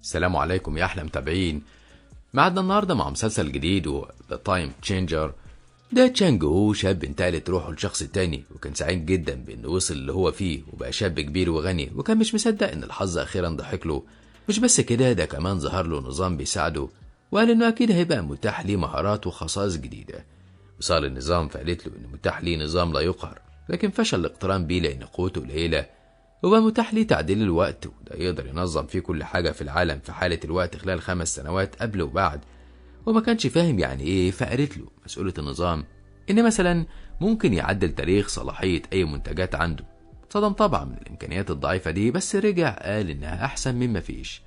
السلام عليكم يا أحلى متابعين. معدنا النهاردة مع مسلسل جديد و The Time Changer. ده تشانج هو شاب انتقلت روحه لشخص تاني، وكان سعيد جدا بأنه وصل اللي هو فيه وبقى شاب كبير وغني، وكان مش مصدق إن الحظ أخيرا ضحك له. مش بس كده، ده كمان ظهر له نظام بيساعده، وقال إنه أكيد هيبقى متاح ليه مهارات وخصائص جديدة. وصل النظام فقالت له إنه متاح ليه نظام لا يقهر، لكن فشل الاقتران بيه لأن قوته قليلة. وبقى متاح ليه تعديل الوقت، وده يقدر ينظم فيه كل حاجة في العالم في حالة الوقت خلال 5 سنوات قبل وبعد. وما كانش فاهم يعني ايه، فقالت له مسؤولة النظام ان مثلا ممكن يعدل تاريخ صلاحية اي منتجات عنده. صدم طبعا من الامكانيات الضعيفة دي، بس رجع قال انها احسن مما فيش.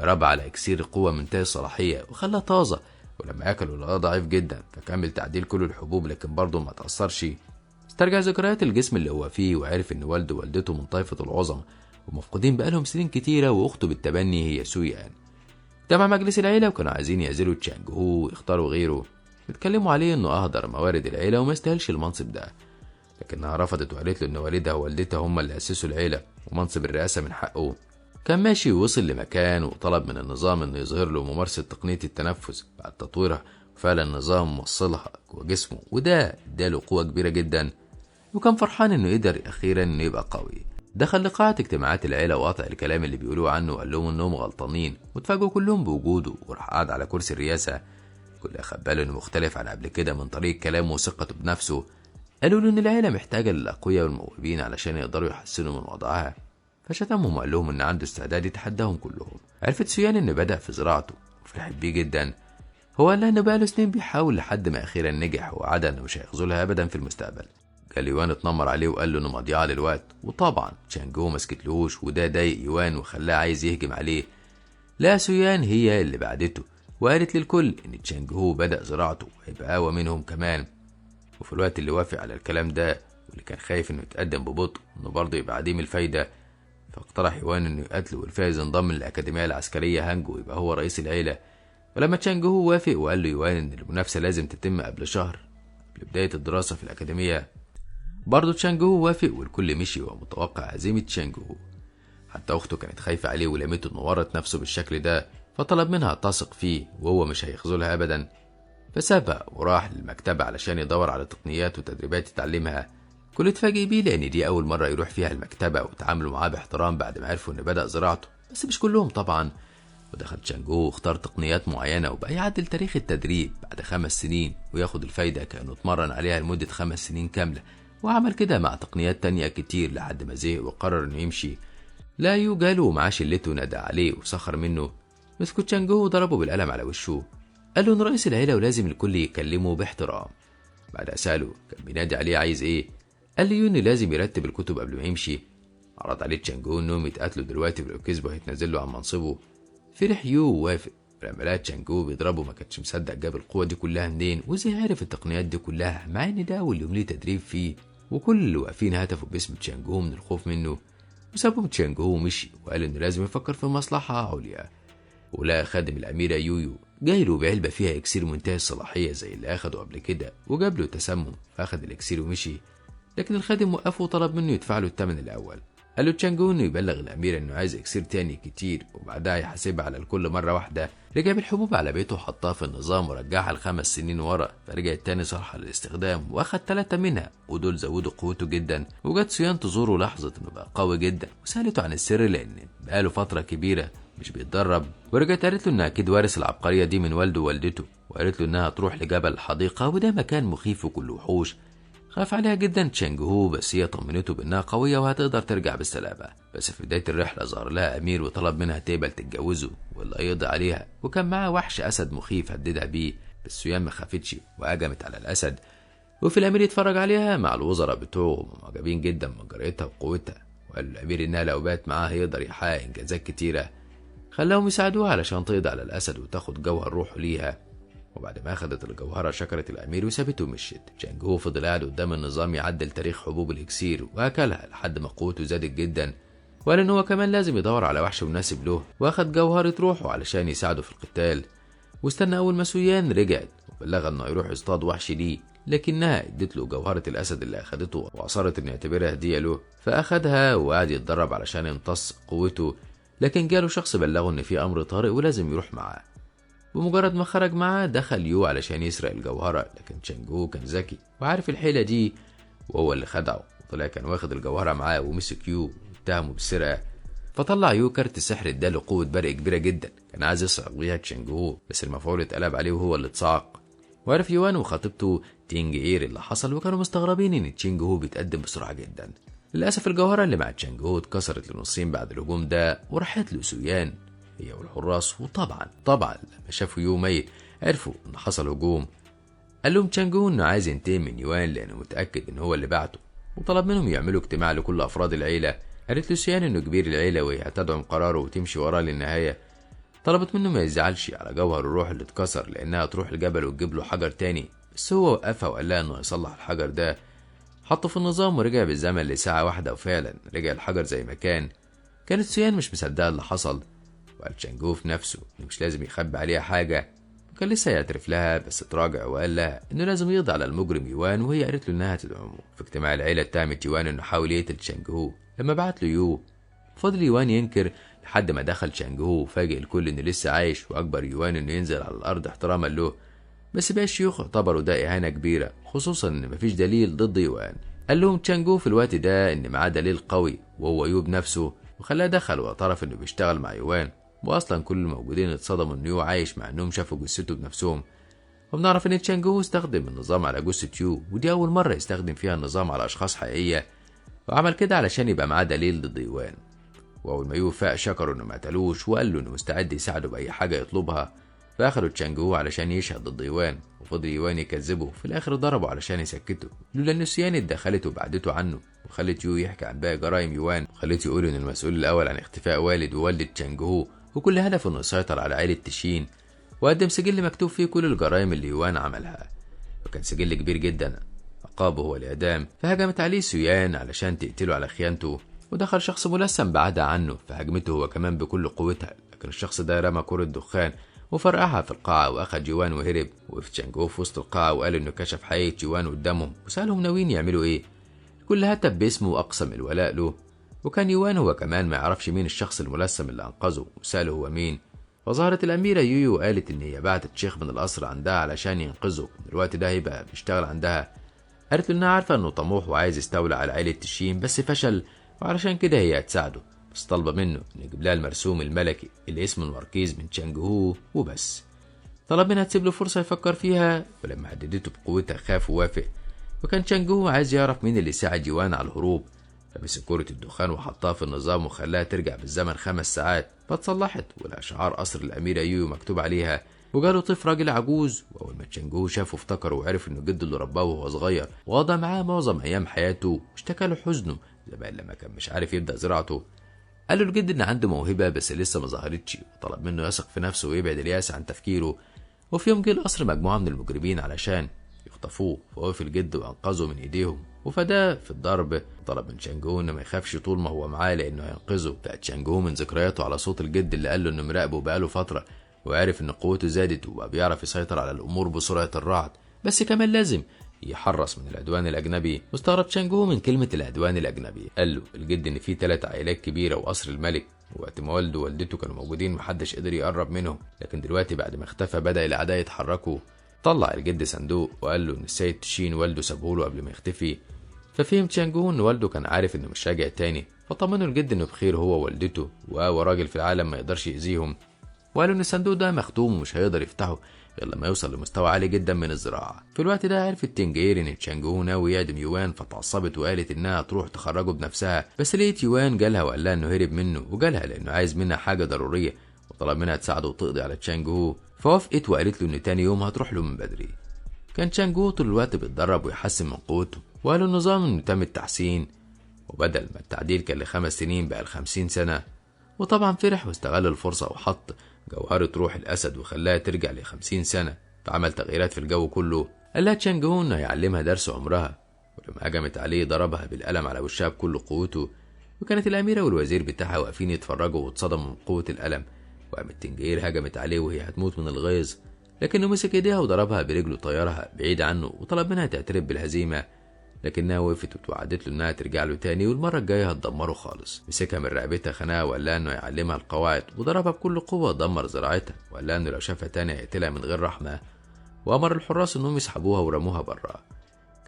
جرب على اكسير قوة منتهى الصلاحية وخلاها طازة، ولما اكله لقاه ضعيف جدا، فكمل تعديل كل الحبوب لكن برضه ما تأثرش. استرجع ذكريات الجسم اللي هو فيه، وعرف ان والده ووالدته من طائفة العظماء ومفقودين بقالهم سنين كتيرة، واخته بالتبني هي سويان. اجتمع مجلس العيلة وكانوا عايزين يعزلوا تشانج هو ويختاروا غيره. اتكلموا عليه انه اهدر موارد العيلة وما يستاهلش المنصب ده، لكنها رفضت وقالت له ان والدها ووالدتها هم اللي اسسوا العيلة ومنصب الرئاسة من حقه. كان ماشي ووصل لمكان وطلب من النظام انه يظهر له ممارسة تقنية التنفس بعد تطويرها، وفعلا النظام وصلها جوه جسمه، وده اداله قوة كبيرة جدا. وكان فرحان انه قدر اخيرا انه يبقى قوي. دخل لقاعة اجتماعات العيلة وقطع الكلام اللي بيقولوه عنه، وقال لهم انهم غلطانين، واتفاجئوا كلهم بوجوده، وراح قعد على كرسي الرئاسة. كل اخد باله انه مختلف عن قبل كده من طريقة كلامه وثقته بنفسه. قالوا له ان العيلة محتاجة للاقوياء والموهوبين علشان يقدروا يحسنوا من وضعها، فشتمهم وقال لهم ان عنده استعداد يتحداهم كلهم. عرفت سويان انه بدأ في زراعته وفرحت بيه جدا. هو قال لها انه بقاله سنين بيحاول لحد ما اخيرا نجح، ووعدها انه مش هيخذلها ابدا في المستقبل. كان يوان اتنمر عليه وقال له انه مضيعه للوقت، وطبعا تشانجو ما سكتلهوش، وده ضايق يوان وخلاه عايز يهجم عليه. لا، سويان هي اللي بعدته وقالت للكل ان تشانجو بدأ زراعته وهيبقى اقوى منهم كمان. وفي الوقت اللي وافق على الكلام ده، واللي كان خايف انه يتقدم ببطء انه برضه يبقى عديم الفايده، فاقترح يوان انه يقتله، والفايز انضم للاكاديميه العسكريه هانجو يبقى هو رئيس العيله. ولما تشانجو وافق وقال له يوان ان المنافسه لازم تتم قبل شهر قبل بدايه الدراسه في الاكاديميه، برضه تشانج هو وافق، والكل مشي ومتوقع هزيمة تشانج هو. حتى أخته كانت خايفة عليه ولمته إنه ورط نفسه بالشكل ده، فطلب منها تثق فيه وهو مش هيخذلها أبدا. فسابها وراح للمكتبة علشان يدور على تقنيات وتدريبات يتعلمها. كل اتفاجئ بيه لأن دي أول مرة يروح فيها المكتبة، وتعاملوا معاه باحترام بعد ما عرفوا إنه بدأ زراعته، بس مش كلهم طبعا. ودخل تشانجو واختار تقنيات معينة، وبقى يعدل تاريخ التدريب بعد 5 سنين وياخد الفايدة كأنه اتمرن عليها لمدة 5 سنين كاملة. وعمل كده مع تقنيات تانية كتير لحد ما زهق وقرر انه يمشي. لا يو جاله ومعاه شلته نادى عليه وسخر منه. مسكوا تشانجو وضربه بالقلم على وشه. قال له انه رئيس العيلة ولازم الكل يكلمه باحترام. بعدها سأله كان بينادي عليه عايز ايه. قال لي يو انه لازم يرتب الكتب قبل ما يمشي. عرض عليه تشانجو انهم يتقاتلوا دلوقتي، ولو كسبوا هيتنزل له عن منصبه. فرح يو ووافق. ولما لقى تشانجو بيضربه ما كانش مصدق جاب القوة دي كلها منين، وازاي عرف التقنيات دي كلها، مع ان ده اول يوم ليه تدريب فيه. وكل اللي واقفين هتفوا باسم تشانجو من الخوف منه. وسابهم تشانجو ومشي، وقال انه لازم يفكر في مصلحة عليا. ولقى خادم الأميرة يويو جاي له بعلبة فيها إكسير منتهي الصلاحية زي اللي أخده قبل كده، وجاب له تسمم، فأخد الإكسير ومشي. لكن الخادم وقفه وطلب منه يدفع له الثمن الأول. قال له تشانجو انه يبلغ الامير انه عايز اكسير تاني كتير، وبعدها يحاسبها على الكل مره واحده. رجع بالحبوب على بيته وحطها في النظام ورجعها ل5 سنين ورا، فرجعت تاني صالحه للاستخدام، واخد 3 منها، ودول زودوا قوته جدا. وجت سويان تزوره لاحظت انه بقى قوي جدا، وسالته عن السر لان بقاله فتره كبيره مش بيتدرب. ورجعت قالت له انها اكيد وارث العبقريه دي من والده ووالدته، وقالت له انها تروح لجبل الحديقه، وده مكان مخيف وكله وحوش. خاف عليها جدا تشانج هو، بس هي طمنته بانها قويه وهتقدر ترجع بالسلامه. بس في بدايه الرحله ظهر لها امير وطلب منها تقبل تتجوزه ولا يقضي عليها، وكان معاه وحش اسد مخيف هددها بيه. بس سويان ما خافتش وهجمت على الاسد. وفي الامير يتفرج عليها مع الوزراء بتوعه معجبين جدا من جرأتها وقوتها، وقال الامير انها لو بات معاه هيقدر يحقق انجازات كتيره. خلاهم يساعدوها علشان تقضي على الاسد وتاخد جوهر روحه ليها. وبعد ما اخدت الجوهرة شكرت الامير وسابته ومشيت. تشانج هو فضل قاعد قدام النظام يعدل تاريخ حبوب الاكسير واكلها لحد ما قوته زادت جدا، وقال ان هو كمان لازم يدور على وحش مناسب له، واخد جوهرة روحه علشان يساعده في القتال. واستنى اول ما سويان رجعت وبلغها انه يروح يصطاد وحش ليه، لكنها ادت له جوهرة الاسد اللي اخدته واصرت انه يعتبرها هدية له. فاخدها وقعد يتدرب علشان يمتص قوته، لكن جاله شخص بلغه إن في أمر طارئ ولازم يروح معاه. بمجرد ما خرج معاه دخل يو علشان يسرق الجوهرة، لكن تشانجو كان ذكي وعارف الحيلة دي وهو اللي خدعه، طلع كان واخد الجوهرة معاه ومسك يو واتهمه بالسرقة. فطلع يو كارت سحر اداله قوة برق كبيرة جدا، كان عايز يصعق بيها تشانجو بس المفعول اتقلب عليه وهو اللي اتصعق. وعرف يوان وخطيبته تينج اير اللي حصل، وكانوا مستغربين ان تشانجو بيتقدم بسرعة جدا. للأسف الجوهرة اللي مع تشانجو اتكسرت لنصين بعد الهجوم ده وراحت له سويان هي والحراس. وطبعا لما شافوا يو ميت عرفوا ان حصل هجوم. قال لهم تشانجو انه عايز ينتقم من يوان لانه متأكد ان هو اللي بعته، وطلب منهم يعملوا اجتماع لكل افراد العيلة. قالت له سويان انه كبير العيلة وهي هتدعم قراره وتمشي وراه للنهاية. طلبت منه ما يزعلش على جوهر الروح اللي اتكسر لانها تروح الجبل وتجيب له حجر تاني، بس هو وقفها وقال لها انه يصلح الحجر ده. حطه في النظام ورجع بالزمن لساعة واحدة، وفعلا رجع الحجر زي ما كان. كانت سويان مش مصدقة اللي حصل، وقال تشانجو في نفسه انه مش لازم يخبي عليها حاجة، وكان لسه يعترف لها بس تراجع وقال لها انه لازم يقضي على المجرم يوان، وهي قالت له انها تدعمه. في اجتماع العيلة اتهمت يوان انه حاول يقتل تشانجو لما بعت له يو. فضل يوان ينكر لحد ما دخل تشانجو وفاجئ الكل انه لسه عايش، واجبر يوان انه ينزل على الارض احتراما له. بس بقى الشيوخ اعتبروا ده اهانة كبيرة، خصوصا ان مفيش دليل ضد يوان. قال لهم تشانجو في الوقت ده ان معاه دليل قوي وهو يو بنفسه، وخلاه دخل واعترف انه بيشتغل مع يوان. واصلا كل الموجودين اتصدموا ان يو عايش مع انهم شافوا جثته بنفسهم. وبنعرف ان تشانجو استخدم النظام على جثة يو، ودي اول مرة يستخدم فيها النظام على اشخاص حقيقية، وعمل كده علشان يبقى معاه دليل ضد يوان. واول ما يو فاق شكره انه ما قتلوش وقال له انه مستعد يساعده باي حاجة يطلبها. فاخدوا تشانجو علشان يشهد ضد يوان، وفضل يوان يكذبه. في الاخر ضربه علشان يسكته، لولا ان سيان اتدخلت وبعدته عنه وخلت يو يحكي عن باقي جرائم يوان، وخلت يقول ان المسؤول الاول عن اختفاء والد ووالدة تشانجو وكل هدفه انه يسيطر على عائلة تشين. وقدم سجل مكتوب فيه كل الجرائم اللي يوان عملها، وكان سجل كبير جدا عقابه هو الاعدام. فهجمت عليه سيان علشان تقتله على خيانته، ودخل شخص ملثم بعدها عنه فهجمته هو كمان بكل قوتها، لكن الشخص ده رمى كرة دخان وفرقعها في القاعة واخد يوان وهرب. وقف تشانجو في وسط القاعة وقال انه كشف حقيقة يوان قدامهم وسألهم ناويين يعملوا ايه. الكل هتف باسمه واقسم الولاء له، وكان يوان هو كمان ما يعرفش مين الشخص الملثم اللي انقذه، وسأله هو مين. فظهرت الأميرة يويو وقالت إن هي بعتت شيخ من القصر عندها علشان ينقذه، الوقت ده هيبقى بيشتغل عندها. قالت له إنها عارفة إنه طموح وعايز يستولى على عائلة تشين بس فشل، وعلشان كده هي هتساعده، بس طالبة منه إنه يجيب لها المرسوم الملكي اللي اسمه الماركيز من تشانجهو وبس. طلب منها تسيب له فرصة يفكر فيها، ولما هددته بقوتها خاف ووافق. وكان تشانجهو عايز يعرف مين اللي ساعد يوان على الهروب، فمسك كرة الدخان وحطها في النظام وخلاها ترجع بالزمن 5 ساعات، فاتصلحت والأشعار قصر الأميرة يويو مكتوب عليها. وجاله طفل راجل عجوز، وأول ما تشانجهو شافه افتكره وعرف إنه جده اللي رباه وهو صغير وقضى معاه معظم أيام حياته، واشتكى له حزنه زمان لما كان مش عارف يبدأ زراعته. قال له الجد إن عنده موهبة بس لسه ما ظهرتش، وطلب منه يثق في نفسه ويبعد الياس عن تفكيره. وفي يوم جه القصر مجموعة من المجرمين علشان يخطفوه، فوقف الجد وأنقذه من إيديهم وفداه في الضرب. طلب من تشانجهو انه ما يخافش طول ما هو معاه لانه هينقذه. بقى تشانجهو من ذكرياته على صوت الجد اللي قال له انه مراقبه بقاله فتره، وعرف ان قوته زادت وبقى بيعرف يسيطر على الامور بسرعه الرعد، بس كمان لازم يحرص من العدوان الاجنبي. واستغرب تشانجهو من كلمه العدوان الاجنبي. قال له الجد ان في 3 عائلات كبيره وقصر الملك، وقت ما والده ووالدته كانوا موجودين محدش قدر يقرب منهم، لكن دلوقتي بعد ما اختفى بدا الاعداء يتحركوا. طلع الجد صندوق وقال له ان السيد تشين والده سابهوله قبل ما يختفي. ففهم تشانجهو ان والده كان عارف انه مش راجع تاني، فطمنه الجد انه بخير هو ووالدته وهو راجل في العالم ما يقدرش يأذيهم. وقالوا ان الصندوق ده مختوم ومش هيقدر يفتحه غير لما يوصل لمستوى عالي جدا من الزراعه. في الوقت ده عرفت تنجير ان تشانجهو ناوي يعدم يوان، فتعصبت وقالت انها تروح تخرجه بنفسها. بس لقيت يوان جالها وقال لها انه هرب منه، وجالها لانه عايز منها حاجه ضروريه، وطلب منها تساعده وتقضي على تشانجهو. فوافقت وقالت له ان تاني يوم هتروح له من بدري. كان تشانجهو طول الوقت بيتدرب ويحسن من قوته، وقالوا النظام انه تم التحسين، وبدل ما التعديل كان ل5 سنين بقى ل50 سنة. وطبعا فرح واستغل الفرصة وحط جوهرة روح الأسد وخلاها ترجع ل50 سنة، فعمل تغييرات في الجو كله. قال لها تشانجهو انه هيعلمها درس عمرها، ولما هجمت عليه ضربها بالقلم على وشها بكل قوته. وكانت الأميرة والوزير بتاعها واقفين يتفرجوا واتصدموا من قوة القلم. وقامت تنجير هجمت عليه وهي هتموت من الغيظ، لكنه مسك ايديها وضربها برجله طيرها بعيد عنه، وطلب منها تعترف بالهزيمة. لكنها وقفت وتوعدت له انها ترجع له تاني والمره الجايه هتدمره خالص. مسكها من رقبتها خناقه وقال لها انه يعلمها القواعد، وضربها بكل قوه دمر زراعتها، وقال لها انه لو شافها تاني هيقتلها من غير رحمه، وامر الحراس انهم يسحبوها ورموها بره.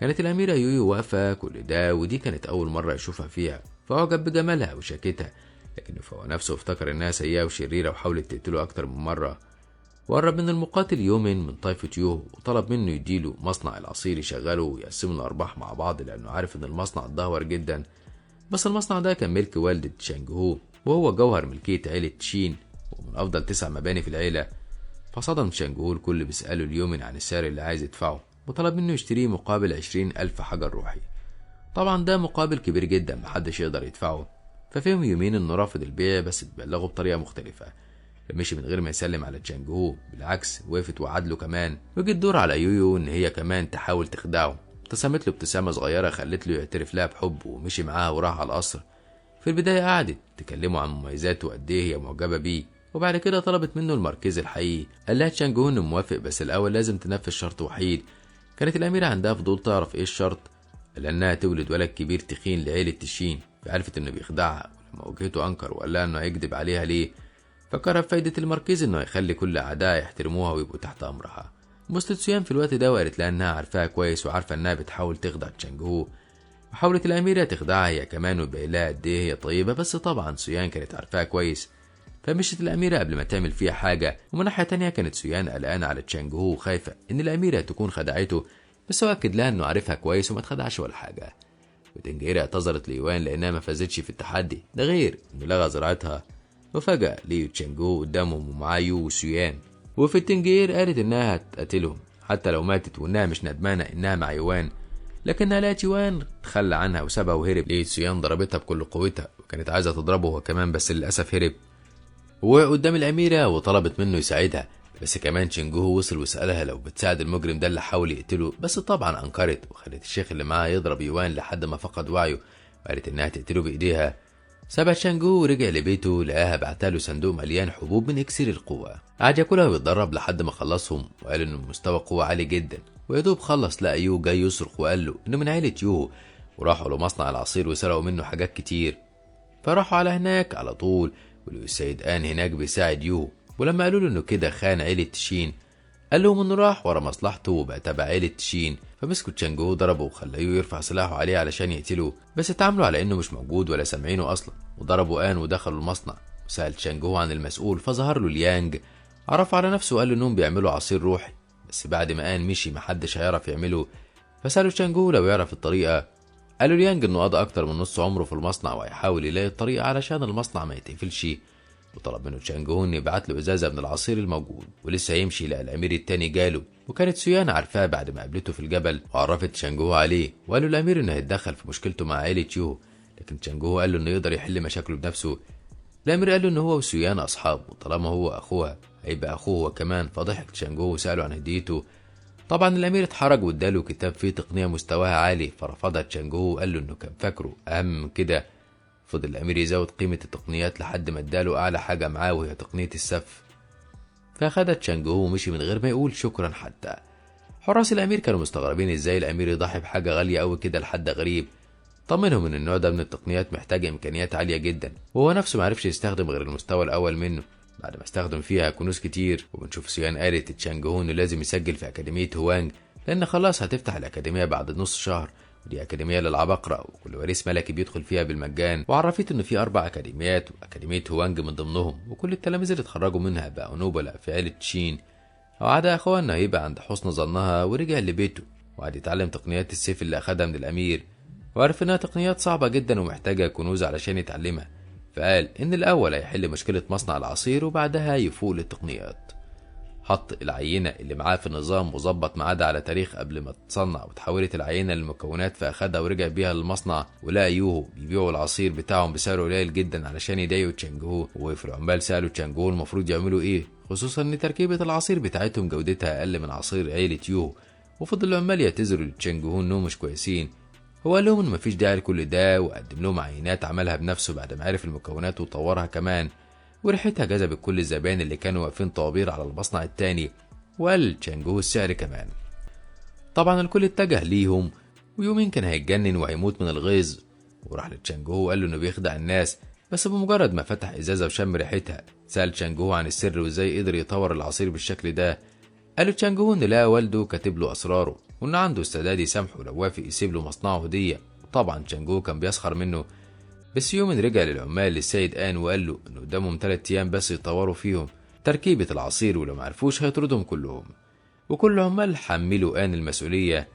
كانت الاميره يويو واقفه كل ده، ودي كانت اول مره يشوفها فيها، فاعجب بجمالها وشاكتها، لكنه فهو نفسه افتكر انها سيئه وشريره وحاولت تقتله اكتر من مره. وقرب من المقاتل يومين من طائفة يوهو وطلب منه يديله مصنع العصير يشغله ويقسموا الأرباح مع بعض، لأنه عارف إن المصنع اتدهور جدا. بس المصنع ده كان ملك والدة تشانج هو، وهو جوهر ملكية عيلة شين ومن أفضل 9 مباني في العيلة. فصدم تشانج هو الكل بيسأله اليومين عن السعر اللي عايز يدفعه، وطلب منه يشتريه مقابل 20,000 حجر روحي. طبعا ده مقابل كبير جدا محدش يقدر يدفعه. ففهم يومين إنه رافض البيع، بس ببلغه بطريقة مختلفة. فمشي من غير ما يسلم على تشانج هو، بالعكس وقفت وعد له كمان. وجي الدور على يويو ان هي كمان تحاول تخدعه. ابتسمت له ابتسامه صغيره خلت له يعترف لها بحبه، ومشي معاها وراح على القصر. في البدايه قعدت تكلمه عن مميزاته وقد ايه هي معجبه بيه، وبعد كده طلبت منه المركز الحقيقي. قال لها تشانج هو انه موافق، بس الاول لازم تنفذ شرط وحيد. كانت الاميره عندها فضول تعرف ايه الشرط، لانها تولد ولد كبير تخين لعيله تشين، فعرفت انه بيخدعها. ولما واجهته انكر وقال لها انه هيكذب عليها ليه. فكر بفايدة المركز انه يخلي كل اعدائها يحترموها ويبقوا تحت امرها. بصت سيان في الوقت ده وقالت لها انها عارفاها كويس وعارفه انها بتحاول تخدع تشانج هو، وحاولت الاميره تخدعها هي كمان وتبين لها قد ايه هي طيبه، بس طبعا سيان كانت عارفاها كويس. فمشت الاميره قبل ما تعمل فيها حاجه. ومن ناحيه تانية كانت سيان قلقانه على تشانج هو وخايفه ان الاميره تكون خدعته، بس هو اكد لها انه عارفها كويس وما اتخدعش ولا حاجه. وتنجيرة اعتذرت ليوان لانها ما فازتش في التحدي ده، غير انه لغى زراعتها. وفجأة ليو تشانج هو قدامهم ومعاه يو وسيان. وفي التنجير قالت انها هتقتلهم حتى لو ماتت، وانها مش ندمانة انها مع يوان، لكنها لقت يوان تخلى عنها وسابها وهرب. ليو سيان ضربتها بكل قوتها وكانت عايزة تضربه هو كمان، بس للأسف هرب. ووقع قدام الأميرة وطلبت منه يساعدها، بس كمان تشانج هو وصل وسألها لو بتساعد المجرم ده اللي حاول يقتله، بس طبعا أنكرت، وخلت الشيخ اللي معاه يضرب يوان لحد ما فقد وعيه، وقالت انها تقتله بإيديها. سابع تشانج هو ورجع لبيته، لقاها بعتاله صندوق مليان حبوب من اكسير القوة. قعد ياكلها ويتدرب لحد ما خلصهم، وقال انه مستوى قوة عالي جدا. ويدوب خلص لقى يو جاي يصرخ وقال له انه من عيلة يو، وراحوا له مصنع العصير وسرقوا منه حاجات كتير. فراحوا على هناك على طول، ولقوا السيد آن هناك بيساعد يو. ولما قالوا له انه كده خان عيلة تشين، قال لهم انه راح ورا مصلحته وبقى تبع عيلة تشين. فمسكوا تشانج هو ضربه وخلاه يرفع سلاحه عليه علشان يقتلوه، بس اتعاملوا على انه مش موجود ولا سامعينه اصلا. وضربوا آن ودخلوا المصنع. وسأل تشانج هو عن المسؤول، فظهر له ليانج، عرف على نفسه وقال له انهم بيعملوا عصير روحي، بس بعد ما آن مشي محدش هيعرف يعمله. فسألوا تشانج هو لو يعرف الطريقة. قالوا ليانج انه قضى اكتر من نص عمره في المصنع وهيحاول يلاقي الطريقة علشان المصنع ما يتقفلش. وطلب منه تشانج هو انه يبعت له ازازه من العصير الموجود. ولسه يمشي لقى الامير التاني جاله، وكانت سيان عارفاه بعد ما قابلته في الجبل، وعرفت تشانج هو عليه. وقالوا الامير انه هيتدخل في مشكلته مع عيله يو، لكن تشانج هو قال له انه يقدر يحل مشاكله بنفسه. الامير قال له ان هو وسيان اصحاب، وطالما هو اخوها هيبقى اخوه هو كمان. فضحك تشانج هو وساله عن هديته. طبعا الامير اتحرج واداله كتاب فيه تقنيه مستواها عالي، فرفضها تشانج هو وقال له انه كان فاكره اهم من كده. فضل الأمير يزود قيمة التقنيات لحد ما اداله أعلى حاجة معاه، وهي تقنية السف. فأخدها تشانج هو ومشي من غير ما يقول شكرا حتى. حراس الأمير كانوا مستغربين ازاي الأمير يضحي بحاجة غالية أوي كده لحد غريب. طمنهم إن النوع ده من التقنيات محتاج إمكانيات عالية جدا، وهو نفسه معرفش يستخدم غير المستوى الأول منه بعد ما استخدم فيها كنوز كتير. وبنشوف سيان قالت تشانج هو إنه لازم يسجل في أكاديمية هوانج، لأن خلاص هتفتح الأكاديمية بعد نص شهر، ودي أكاديمية للعباقرة وكل وريث ملكي بيدخل فيها بالمجان. وعرفت إنه في 4 أكاديميات، وأكاديمية هوانج من ضمنهم، وكل التلاميذ اللي اتخرجوا منها بقوا نوبلاء في عيلة شين. وعاد أخوها إنه هيبقى عند حسن ظنها، ورجع لبيته وقعد يتعلم تقنيات السيف اللي أخدها من الأمير، وعرف إنها تقنيات صعبة جدا ومحتاجة كنوز علشان يتعلمها. فقال إن الأول هيحل مشكلة مصنع العصير وبعدها يفوق للتقنيات. حط العينة اللي معاه في النظام وظبط ميعادها على تاريخ قبل ما تتصنع، وتحولت العينة للمكونات، فأخدها ورجع بيها للمصنع. ولقى يوهو بيبيعوا العصير بتاعهم بسعر قليل جدا علشان يضايقوا تشانج هو. وفي العمال سألوا تشانج هو المفروض يعملوا ايه، خصوصا ان تركيبة العصير بتاعتهم جودتها أقل من عصير عيلة يوهو. وفضل العمال يعتذروا لتشانج هو انهم مش كويسين، هو قال لهم ان مفيش داعي لكل ده، وقدم لهم عينات عملها بنفسه بعد ما عرف المكونات وطورها كمان. وريحتها جذبت كل الزبائن اللي كانوا واقفين طوابير على المصنع التاني، وقال تشانج هو السعر كمان. طبعا الكل اتجه ليهم، ويومين كان هيتجنن وهيموت من الغيظ. وراح لتشانجهو وقال له انه بيخدع الناس، بس بمجرد ما فتح ازازه وشم ريحتها سأل تشانجهو عن السر وازاي قدر يطور العصير بالشكل ده. قال له تشانجهو ان لقى والده كاتب له اسراره وان عنده استعداد يسامحه لو وافق يسيب له مصنعه هديه. طبعا تشانجهو كان بيسخر منه. بس يوم رجع للعمال للسيد آن وقال له ان قدامهم 3 ايام بس يطوروا فيهم تركيبه العصير، ولو معرفوش هيطردهم كلهم. وكل عمال حملوا آن المسؤوليه.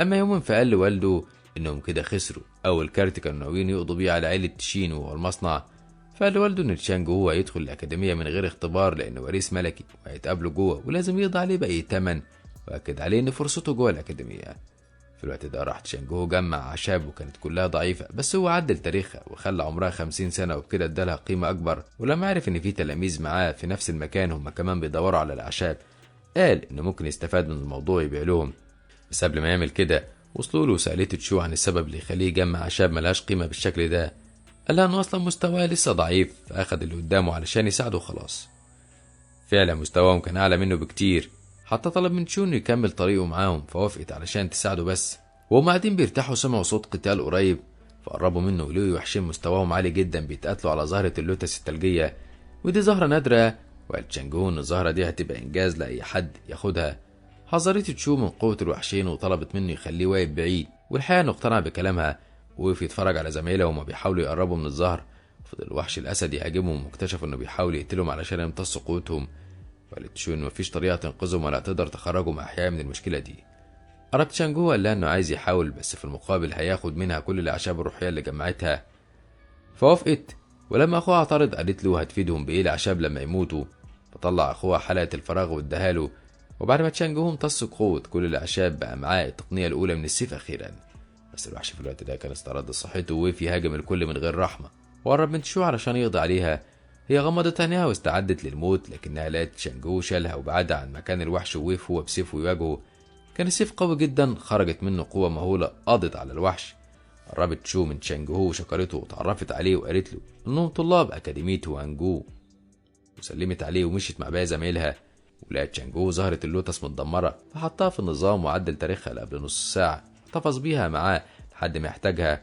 اما يوم فقال لوالده انهم كده خسروا اول كارت كانوا ناويين يقضوا بيه على عيله تشينو وهو المصنع. فقال لوالده ان تشانجهو هيدخل الاكاديميه من غير اختبار لانه وريث ملكي وهيتقابلوا جوه ولازم يقضي عليه باي تمن، واكد عليه ان فرصته جوه الاكاديميه. في الوقت ده راح تشانجهو جمع اعشاب وكانت كلها ضعيفه، بس هو عدل تاريخها وخلى عمرها 50 سنه وبكده ادالها قيمه اكبر. ولما عرف ان في تلاميذ معاه في نفس المكان هم كمان بيدوروا على الاعشاب قال انه ممكن يستفاد من الموضوع يبيع لهم. بس قبل ما يعمل كده وصلوا له وسالته تشو عن السبب اللي يخليه يجمع اعشاب ملهاش قيمه بالشكل ده. قال لها انه اصلا مستواه لسه ضعيف فاخد اللي قدامه علشان يساعده وخلاص. فعلا مستواهم كان اعلى منه بكتير، حتى طلب من تشو انه يكمل طريقه معاهم فوافقت علشان تساعده. بس وهم قاعدين بيرتاحوا سمعوا صوت قتال قريب فقربوا منه ولقوا وحشين مستواهم عالي جدا بيتقاتلوا على زهره اللوتس الثلجيه، ودي زهره نادره. وقال تشانجهو ان الزهره دي هتبقى انجاز لاي حد ياخدها. حذرته تشو من قوه الوحشين وطلبت منه يخليه واقف بعيد، والحقيقه انه اقتنع بكلامها ووقف يتفرج على زمايله وهما بيحاولوا يقربوا من الزهر. فضل الوحش الاسد يهاجمهم واكتشف انه بيحاول يقتلهم علشان يمتص قوتهم. وقالت تشو ان مفيش طريقه تنقذهم ولا تقدر تخرجهم احياء من المشكله دي. أراد تشانجهو قال لها انه عايز يحاول بس في المقابل هياخد منها كل الاعشاب الروحيه اللي جمعتها. فوافقت. ولما اخوها اعترض قالت له هتفيدهم بايه الاعشاب لما يموتوا. فطلع اخوها حلقه الفراغ واداها له. وبعد ما تشانجهو امتص قوه كل الاعشاب بقى معاه التقنيه الاولى من السيف اخيرا. بس الوحش في الوقت ده كان استرد صحته ووقف يهاجم الكل من غير رحمه وقرب من تشو علشان يقضي عليها. هي غمضت عينيها واستعدت للموت لكنها لقت تشانجهو شالها وبعدها عن مكان الوحش ووقف هو بسيفه يواجهه. كان السيف قوي جدا، خرجت منه قوه مهوله قضت على الوحش. قربت تشو من تشانجهو وشكرته وتعرفت عليه وقالت له انهم طلاب اكاديميه وانجو، وسلمت عليه ومشيت مع باقي زمايلها. ولقت تشانجهو زهره اللوتس متدمره فحطها في النظام وعدل تاريخها قبل نص ساعه، احتفظ بيها معاه لحد ما يحتاجها.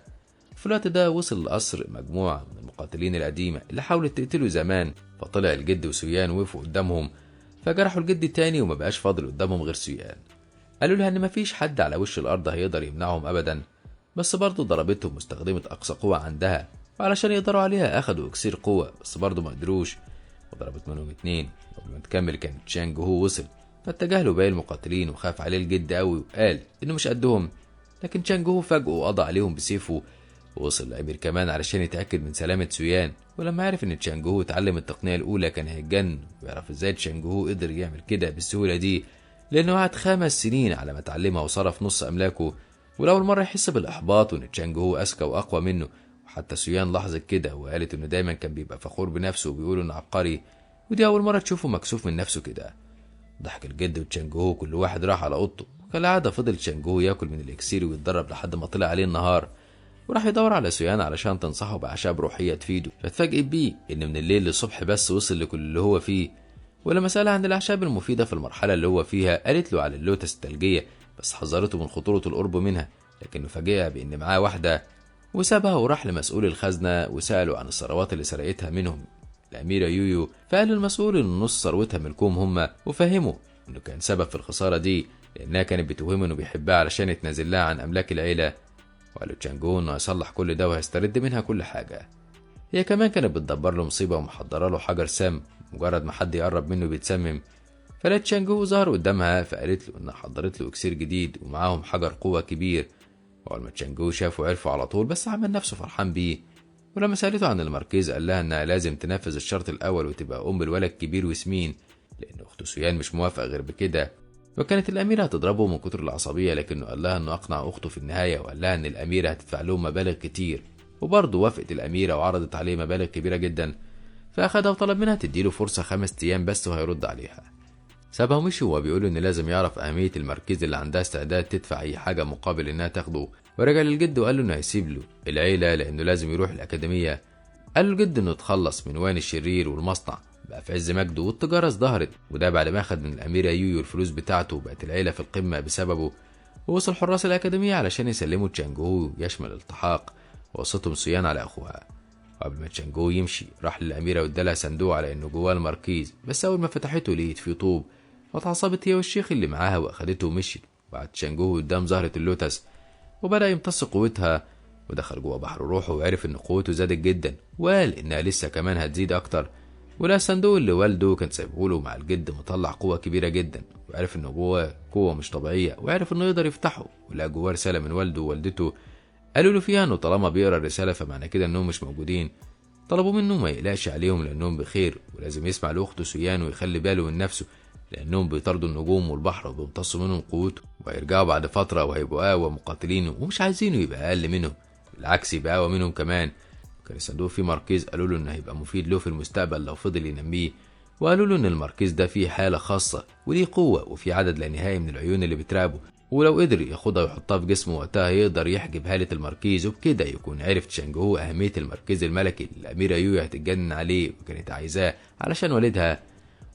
في الوقت ده وصل القصر مجموعه من المقاتلين القديمه اللي حاولت تقتله زمان، فطلع الجد وسويان وقفوا قدامهم فجرحوا الجد تاني وما بقاش فاضل قدامهم غير سويان. قالوا لها ان مفيش حد على وش الارض هيقدر يمنعهم ابدا، بس برضه ضربتهم واستخدمت اقصى قوه عندها، وعلشان يقدروا عليها اخدوا اكسير قوه بس برضه ما قدروش وضربت منهم 2. قبل ما تكمل كان تشانجهو وصل فاتجه له باقي المقاتلين وخاف عليه الجد قوي وقال انه مش قدهم. لكن تشانجهو فاجئه وقضى عليهم بسيفه. ووصل الامير كمان علشان يتاكد من سلامه سويان، ولما عرف ان تشانجهو اتعلم التقنيه الاولى كان هيتجن ويعرف ازاي تشانجهو قدر يعمل كده بالسهوله دي، لانه قعد 5 سنين على ما اتعلمها وصرف نص املاكه. ولاول مره يحس بالاحباط وان تشانجهو اذكى واقوى منه. وحتى سويان لاحظت كده وقالت انه دايما كان بيبقى فخور بنفسه وبيقول انه عبقري، ودي اول مره تشوفه مكسوف من نفسه كده. ضحك الجد وتشانجهو كل واحد راح على اوضته، وكالعاده فضل تشانجهو ياكل من الاكسير ويتدرب لحد ما طلع عليه النهار. وراح يدور على سويان علشان تنصحه باعشاب روحيه تفيده، فاتفاجئ بيه ان من الليل للصبح بس وصل لكل اللي هو فيه. ولما سألها عن الاعشاب المفيده في المرحله اللي هو فيها قالت له على اللوتس الثلجيه، بس حذرته من خطوره القرب منها، لكنه فاجئها بان معاه واحده وسابها وراح لمسؤول الخزنه وساله عن الثروات اللي سرقتها منهم الاميره يويو. فقال المسؤول ان نص ثروتها ملكهم هم، وفهمه انه كان سبب في الخساره دي لانها كانت بتوهمه انه بيحبها علشان يتنازل لها عن املاك العيله. وقال له تشانجهو انه هيصلح كل ده وهيسترد منها كل حاجه. هي كمان كانت بتدبر له مصيبه ومحضره له حجر سام، مجرد ما حد يقرب منه بيتسمم. فلقت تشانجهو ظهر قدامها فقالت له انها حضرت له اكسير جديد ومعاهم حجر قوه كبير. واول ما تشانجهو شافه عرفه على طول، بس عمل نفسه فرحان بيه. ولما سالته عن الماركيز قال لها انها لازم تنفذ الشرط الاول وتبقى ام الولد كبير وسمين، لان اخته سويان مش موافقه غير بكده. وكانت الاميره هتضربه من كتر العصبيه، لكنه قال لها انه اقنع اخته في النهايه وقال لها ان الاميره هتدفع لهم مبالغ كتير. وبرضه وافقت الاميره وعرضت عليه مبالغ كبيره جدا، فاخدها وطلب منها تديله فرصه 5 ايام بس وهيرد عليها. سابها ومشي وهو بيقول ان لازم يعرف اهميه الماركيز اللي عندها استعداد تدفع اي حاجه مقابل انها تاخده. ورجع للجد وقال له انه هيسيب له العيله لانه لازم يروح الاكاديميه. قال له الجد انه اتخلص من وان الشرير والمصنع بقى في عز مجده والتجاره ازدهرت، وده بعد ما اخد من الاميره يويو الفلوس بتاعته وبقت العيله في القمه بسببه. ووصل حراس الأكاديمية علشان يسلموا تشانجو يشمل الالتحاق، ووصتهم سويان على أخوها. وقبل ما تشانجو يمشي راح للأميرة وادالها صندوق على إنه جواه الماركيز، بس أول ما فتحته لقيت فيه طوب، واتعصبت هي والشيخ اللي معاها وأخدته ومشيت. وبعد تشانجو قدام زهرة اللوتس وبدأ يمتص قوتها، ودخل جوه بحر روحه وعرف إن قوته زادت جدا، وقال إنها لسه كمان هتزيد أكتر. ولقى الصندوق اللي والده كان سايبهوله مع الجد مطلع قوة كبيرة جدا، وعرف إنه جواه قوة مش طبيعية، وعرف إنه يقدر يفتحه. ولقى جواه رسالة من والده ووالدته قالوا له فيها إنه طالما بيقرا الرسالة فمعنى كده إنهم مش موجودين. طلبوا منه ما يقلقش عليهم لأنهم بخير، ولازم يسمع لأخته سويان ويخلي باله من نفسه لأنهم بيطاردوا النجوم والبحر وبيمتصوا منهم قوته، وهيرجعوا بعد فترة وهيبقوا أقوى مقاتلين، ومش عايزينه يبقى أقل منهم، بالعكس يبقى أقوى منهم كمان. كان الصندوق فيه ماركيز قالوا له إنه هيبقى مفيد له في المستقبل لو فضل ينميه، وقالوا له إن الماركيز ده فيه حالة خاصة وليه قوة وفيه عدد لا نهائي من العيون اللي بتراقبه، ولو قدر ياخدها ويحطها في جسمه وقتها يقدر يحجب هالة الماركيز، وبكده يكون عرف تشانجو أهمية الماركيز الملكي اللي الأميرة يويو هتتجنن عليه وكانت عايزاه علشان والدها.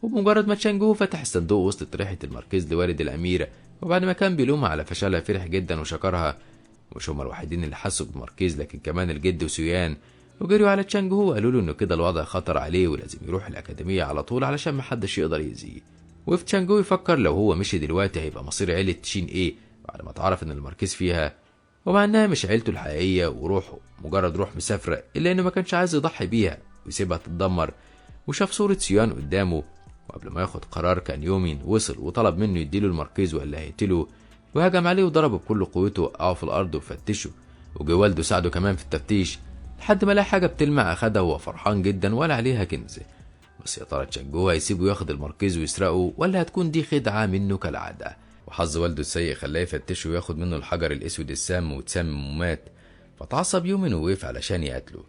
وبمجرد ما تشانجو فتح الصندوق وصلت ريحة الماركيز لوالد الأميرة، وبعد ما كان بيلومها على فشلها فرح جدا وشكرها. ومش هما الوحيدين اللي حسوا بالماركيز، لكن كمان الجد وسويان، وجريوا على تشانجو وقالوا له إنه كده الوضع خطر عليه ولازم يروح الأكاديمية على طول علشان محدش يقدر يأذيه. وفي تشانجو يفكر لو هو مشي دلوقتي هيبقى مصير عيلة تشين إيه بعد ما اتعرف إن الماركيز فيها، ومع إنها مش عيلته الحقيقية وروحه مجرد روح مسافرة، إلا إنه ما كانش عايز يضحي بيها ويسيبها تتدمر. وشاف صورة سيان قدامه، وقبل ما ياخد قرار كان يومين وصل وطلب منه يديله الماركيز ولا هيقتله، وهجم عليه وضربه بكل قوته وقعه في الأرض وفتشه. وجه والده ساعده كمان في التفتيش لحد ما لقى حاجة بتلمع أخدها وهو فرحان جدا ولا عليها كنز. بس يا ترى تشانجو هيسيبه ياخد الماركيز ويسرقه ولا هتكون دي خدعة منه كالعادة؟ وحظ والده السيء خلاه يفتشه وياخد منه الحجر الأسود السام وتسمم ومات. فتعصب يومين ووقف علشان يقتله،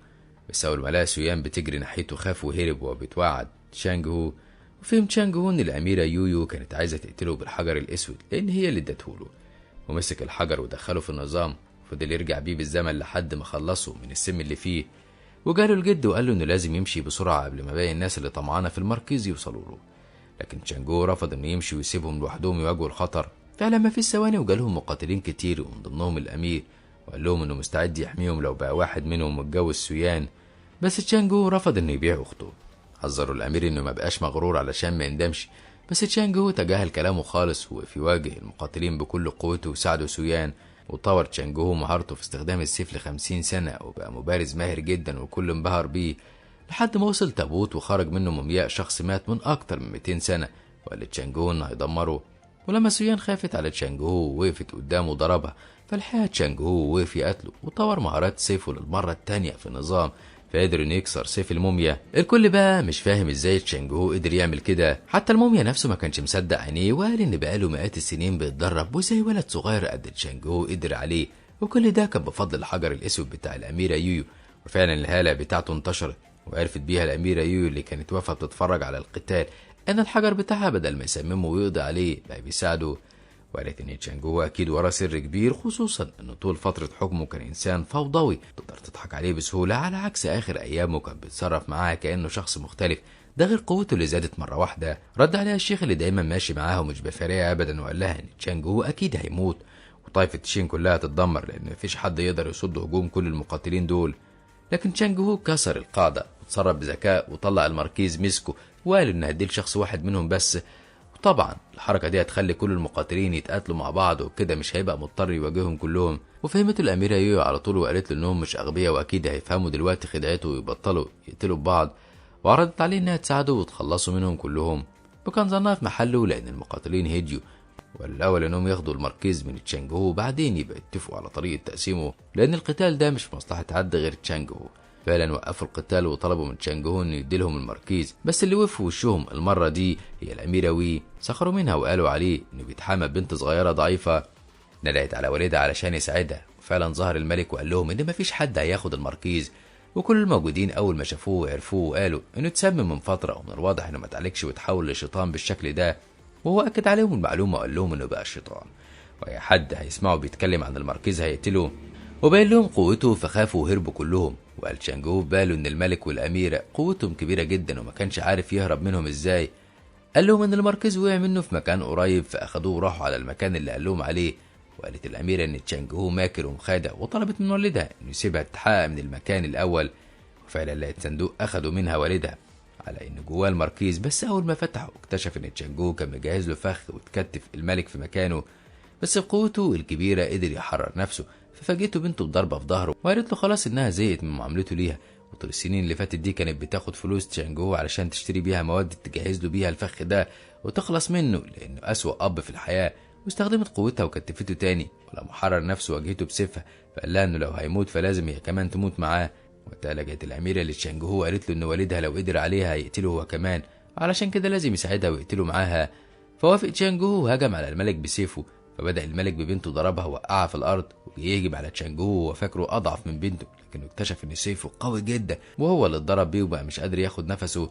بس أول ما لقى سويان بتجري ناحيته خاف وهرب وبتوعد تشانجو. وفهم تشانجو إن الأميرة يويو كانت عايزة تقتله بالحجر الأسود لأن هي اللي ادته له، ومسك الحجر ودخله في النظام، وفضل يرجع بيه بالزمن لحد ما خلصه من السم اللي فيه. وجاله الجد وقال له إنه لازم يمشي بسرعة قبل ما باقي الناس اللي طمعانة في الماركيز يوصلوا له. لكن تشانجو رفض إنه يمشي ويسيبهم لوحدهم يواجهوا الخطر. فعلا ما في ثواني وجالهم مقاتلين كتير ومن ضمنهم الأمير، وقال لهم إنه مستعد يحميهم لو بقى واحد منهم متجوز سويان. بس تشانجو رفض إنه يبيع أخته. حذروا الأمير إنه ما بقاش مغرور علشان ما يندمش، بس تشانجو تجاهل كلامه خالص ووقف يواجه المقاتلين بكل قوته وساعده سويان. وطور تشانجو مهارته في استخدام السيف ل50 سنة، وبقى مبارز ماهر جدا وكل انبهر بيه، لحد ما وصل تابوت وخرج منه مومياء شخص مات من أكتر من 200 سنة، وقال لتشانجو إنه هيدمره. ولما سويان خافت على تشانجو ووقفت قدامه وضربها، فالحقيقة تشانجو وقف يقتله وطور مهارات سيفه للمرة التانية في النظام، فقدر انه يكسر سيف الموميا. الكل بقى مش فاهم ازاي تشانجو قدر يعمل كده، حتى الموميا نفسه ما كانش مصدق عينيه، وقال ان بقاله مئات السنين بيتدرب وزي ولد صغير قد تشانجو قدر عليه، وكل ده كان بفضل الحجر الاسود بتاع الاميره يويو. وفعلا الهاله بتاعته انتشرت، وعرفت بيها الاميره يويو اللي كانت واقفه بتتفرج على القتال ان الحجر بتاعها بدل ما يسممه ويقضي عليه بقى بيساعده. وقالت ان تشانجو اكيد وراه سر كبير، خصوصا انه طول فتره حكمه كان انسان فوضوي تقدر تضحك عليه بسهوله، على عكس اخر ايامه كان بيتصرف معاها كانه شخص مختلف، ده غير قوته اللي زادت مره واحده. رد عليها الشيخ اللي دايما ماشي معاها ومش بفارقها ابدا، وقال لها ان تشانجو اكيد هيموت وطائفه تشين كلها هتتدمر لان مفيش حد يقدر يصد هجوم كل المقاتلين دول. لكن تشانجو كسر القاعده وتصرف بذكاء وطلع الماركيز مسكه وقال ان هديه لشخص واحد منهم بس. طبعا الحركة دي هتخلي كل المقاتلين يتقاتلوا مع بعض، وكده مش هيبقى مضطر يواجههم كلهم. وفهمت الأميرة يويو على طول وقالت له إنهم مش أغبياء وأكيد هيفهموا دلوقتي خدعته ويبطلوا يقتلوا ببعض، وعرضت عليه إنها تساعده وتخلصوا منهم كلهم. وكان ظنها في محله لأن المقاتلين هديوا، والأول إنهم ياخدوا الماركيز من تشانجو وبعدين يبقى يتفقوا على طريقة تقسيمه، لأن القتال ده مش في مصلحة حد غير تشانجو. فعلا وقفوا القتال وطلبوا من تشانجو انه يديلهم الماركيز، بس اللي وقفوا وشهم المره دي هي الاميره وي. سخروا منها وقالوا عليه انه بيتحامى بنت صغيره ضعيفه، ندهت على والدها علشان يساعدها. وفعلا ظهر الملك وقال لهم ان مفيش حد هياخد الماركيز، وكل الموجودين اول ما شافوه وعرفوه وقالوا انه اتسمم من فتره، ومن الواضح انه ما اتعالجش وتحول لشيطان بالشكل ده. وهو اكد عليهم المعلومه وقال لهم انه بقى الشيطان، واي حد هيسمعه بيتكلم عن الماركيز هيقتله، وبين لهم قوته فخافوا وهربوا كلهم. وقال تشانجو باله ان الملك والاميره قوتهم كبيره جدا وما كانش عارف يهرب منهم ازاي. قال لهم ان الماركيز وقع منه في مكان قريب، فاخدوه وراحوا على المكان اللي قال لهم عليه، وقالت الأميرة إن تشانجهو ماكر ومخادع، وطلبت من والدها إنه يسيبها تتحقق من المكان الأول. وفعلا لقت صندوق أخده منها والدها على إن جواه الماركيز، بس أول ما فتحه اكتشف إن تشانجهو كان مجهز له فخ وتكتف الملك في مكانه، بس بقوته الكبيرة قدر يحرر نفسه. ففاجئته بنته بضربة في ظهره وقالت له خلاص إنها زهقت من معاملته ليها، وطول السنين اللي فاتت دي كانت بتاخد فلوس تشانجهو علشان تشتري بيها مواد تجهز له بيها الفخ ده وتخلص منه، لأنه أسوأ أب في الحياة. واستخدمت قوتها وكتفته تاني، ولما حرر نفسه واجهته بسيفها فقال لها إنه لو هيموت فلازم هي كمان تموت معاه. وقتها لجأت الأميرة لتشانجهو وقالت له إن والدها لو قدر عليها هيقتله هو كمان، علشان كده لازم يساعدها ويقتله معاها. فوافق تشانجهو وهجم على الملك بسيفه، فبدأ الملك ببنته ضربها ووقعها في الأرض ويهجم على تشانجهو وفاكره أضعف من بنته، لكنه اكتشف إن سيفه قوي جدا وهو اللي اتضرب بيه وبقى مش قادر ياخد نفسه.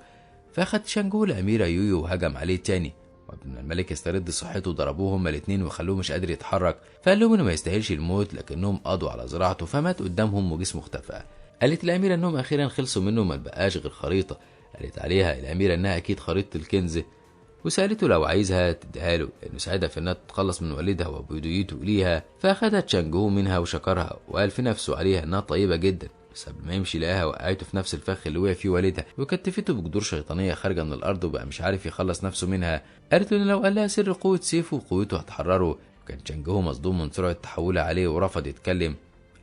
فأخد تشانجهو الأميرة يويو وهجم عليه تاني، وقبل ما الملك يسترد صحته ضربوه هما الاتنين وخلوه مش قادر يتحرك. فقال لهم إنه ما يستاهلش الموت، لكنهم قضوا على زراعته فمات قدامهم وجسمه اختفى. قالت الأميرة إنهم أخيرا خلصوا منه وما بقاش غير خريطة، قالت عليها الأميرة إنها أكيد خريطة الكنز، وسألته لو عايزها تديها له لأنه ساعدها في إنها تتخلص من والدها وعبوديته ليها. فأخدها تشانجهو منها وشكرها وقال في نفسه عليها إنها طيبة جدا، بس قبل ما يمشي لقاها وقعته في نفس الفخ اللي وقع فيه والدها وكتفته بجذور شيطانية خارجة من الأرض وبقى مش عارف يخلص نفسه منها. قالت له إن لو قال لها سر قوة سيفه وقوته هتحرره. وكان تشانجهو مصدوم من سرعة تحولها عليه ورفض يتكلم.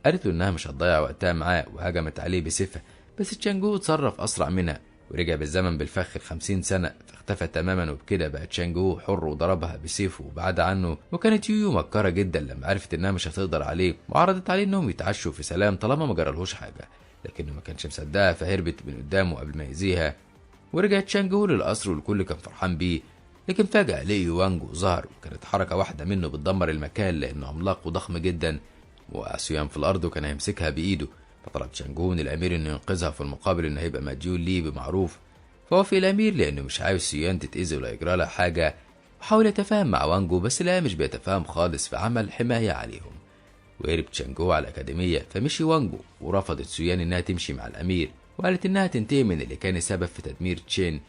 قالت له إنها مش هتضيع وقتها معاه وهجمت عليه بسيفها، بس تشانجهو اتصرف أسرع منها ورجع بالزمن بالفخ ل50 سنة، فاختفى تماما. وبكده بقى تشانجهو حر وضربها بسيفه وبعد عنه. وكانت يويو مكارة جدا لما عرفت انها مش هتقدر عليه، وعرضت عليه انهم يتعشوا في سلام طالما ما جرالهوش حاجة، لكنه ما كانش مصدقها فهربت من قدامه قبل ما يأذيها. ورجع تشانجهو للقصر والكل كان فرحان بيه، لكن فجأة لقي وانجو ظهر، وكانت حركة واحدة منه بتدمر المكان لأنه عملاق وضخم جدا، وقع في الأرض وكان هيمسكها بإيده. فطلب تشانجهو من الأمير إنه ينقذها في المقابل إنه هيبقى مديون ليه بمعروف. فوافق الأمير لأنه مش عاوز سيان تتأذي ولا يجرى لها حاجة، وحاول يتفاهم مع وانجو بس لا مش بيتفاهم خالص، فعمل حماية عليهم. وهرب تشانجهو على الأكاديمية، فمشي وانجو ورفضت سيان إنها تمشي مع الأمير وقالت إنها تنتهي من اللي كان السبب في تدمير تشين.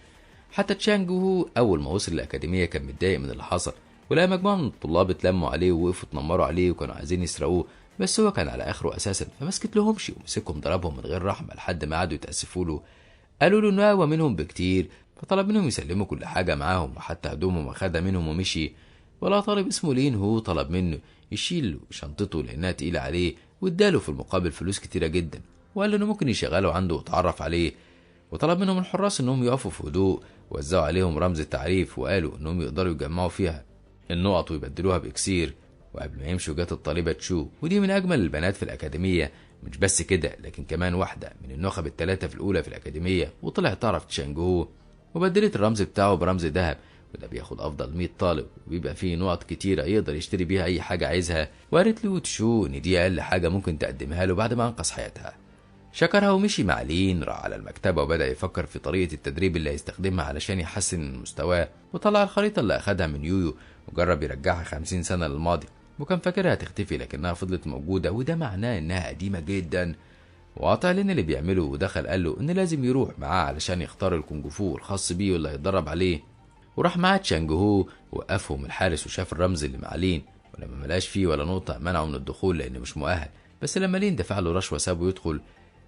حتى تشانجهو أول ما وصل الأكاديمية كان متضايق من اللي حصل، ولقى مجموعة من الطلاب اتلموا عليه ووقفوا اتنمروا عليه وكانوا عايزين يسرقوه، بس هو كان على آخره أساسا فمسكت لهمش ومسكهم ضربهم من غير رحمة لحد ما قعدوا يتأسفوا له. قالوا له إنه أقوى منهم بكتير، فطلب منهم يسلموا كل حاجة معاهم وحتى هدومهم وخدها منهم ومشي. ولا طالب اسمه لين هو طلب منه يشيل شنطته لأنها تقيلة عليه، واداله في المقابل فلوس كتيرة جدا، وقال له إنه ممكن يشغله عنده وتعرف عليه. وطلب منهم الحراس إنهم يقفوا في هدوء، ووزعوا عليهم رمز التعريف وقالوا إنهم يقدروا يجمعوا فيها النقط ويبدلوها بإكسير. وقبل ما يمشوا جت الطالبة تشو، ودي من أجمل البنات في الأكاديمية، مش بس كده لكن كمان واحدة من النخب الثلاثة في الأولى في الأكاديمية، وطلعت تعرف تشانجهو وبدلت الرمز بتاعه برمز ذهب، وده بياخد أفضل 100 طالب وبيبقى فيه نقط كتيرة يقدر يشتري بيها أي حاجة عايزها. وقالت له تشو إن دي أقل حاجة ممكن تقدمها له بعد ما أنقذ حياتها. شكرها ومشي مع لين، راح على المكتبة وبدأ يفكر في طريقة التدريب اللي هيستخدمها علشان يحسن من مستواه، وطلع الخريطة اللي أخدها من يويو وجرب يرجعها 50 سنة للماضي، وكان فاكرها تختفي لكنها فضلت موجودة، وده معناه إنها قديمة جدا. وقطع لين اللي بيعمله ودخل قال له إن لازم يروح معاه علشان يختار الكونجفو الخاص بيه واللي هيتدرب عليه. وراح معاه تشانجهو وقفهم الحارس وشاف الرمز اللي مع لين، ولما ملاش فيه ولا نقطة منعه من الدخول لأنه مش مؤهل، بس لما لين دفع له رشوة سابه يدخل.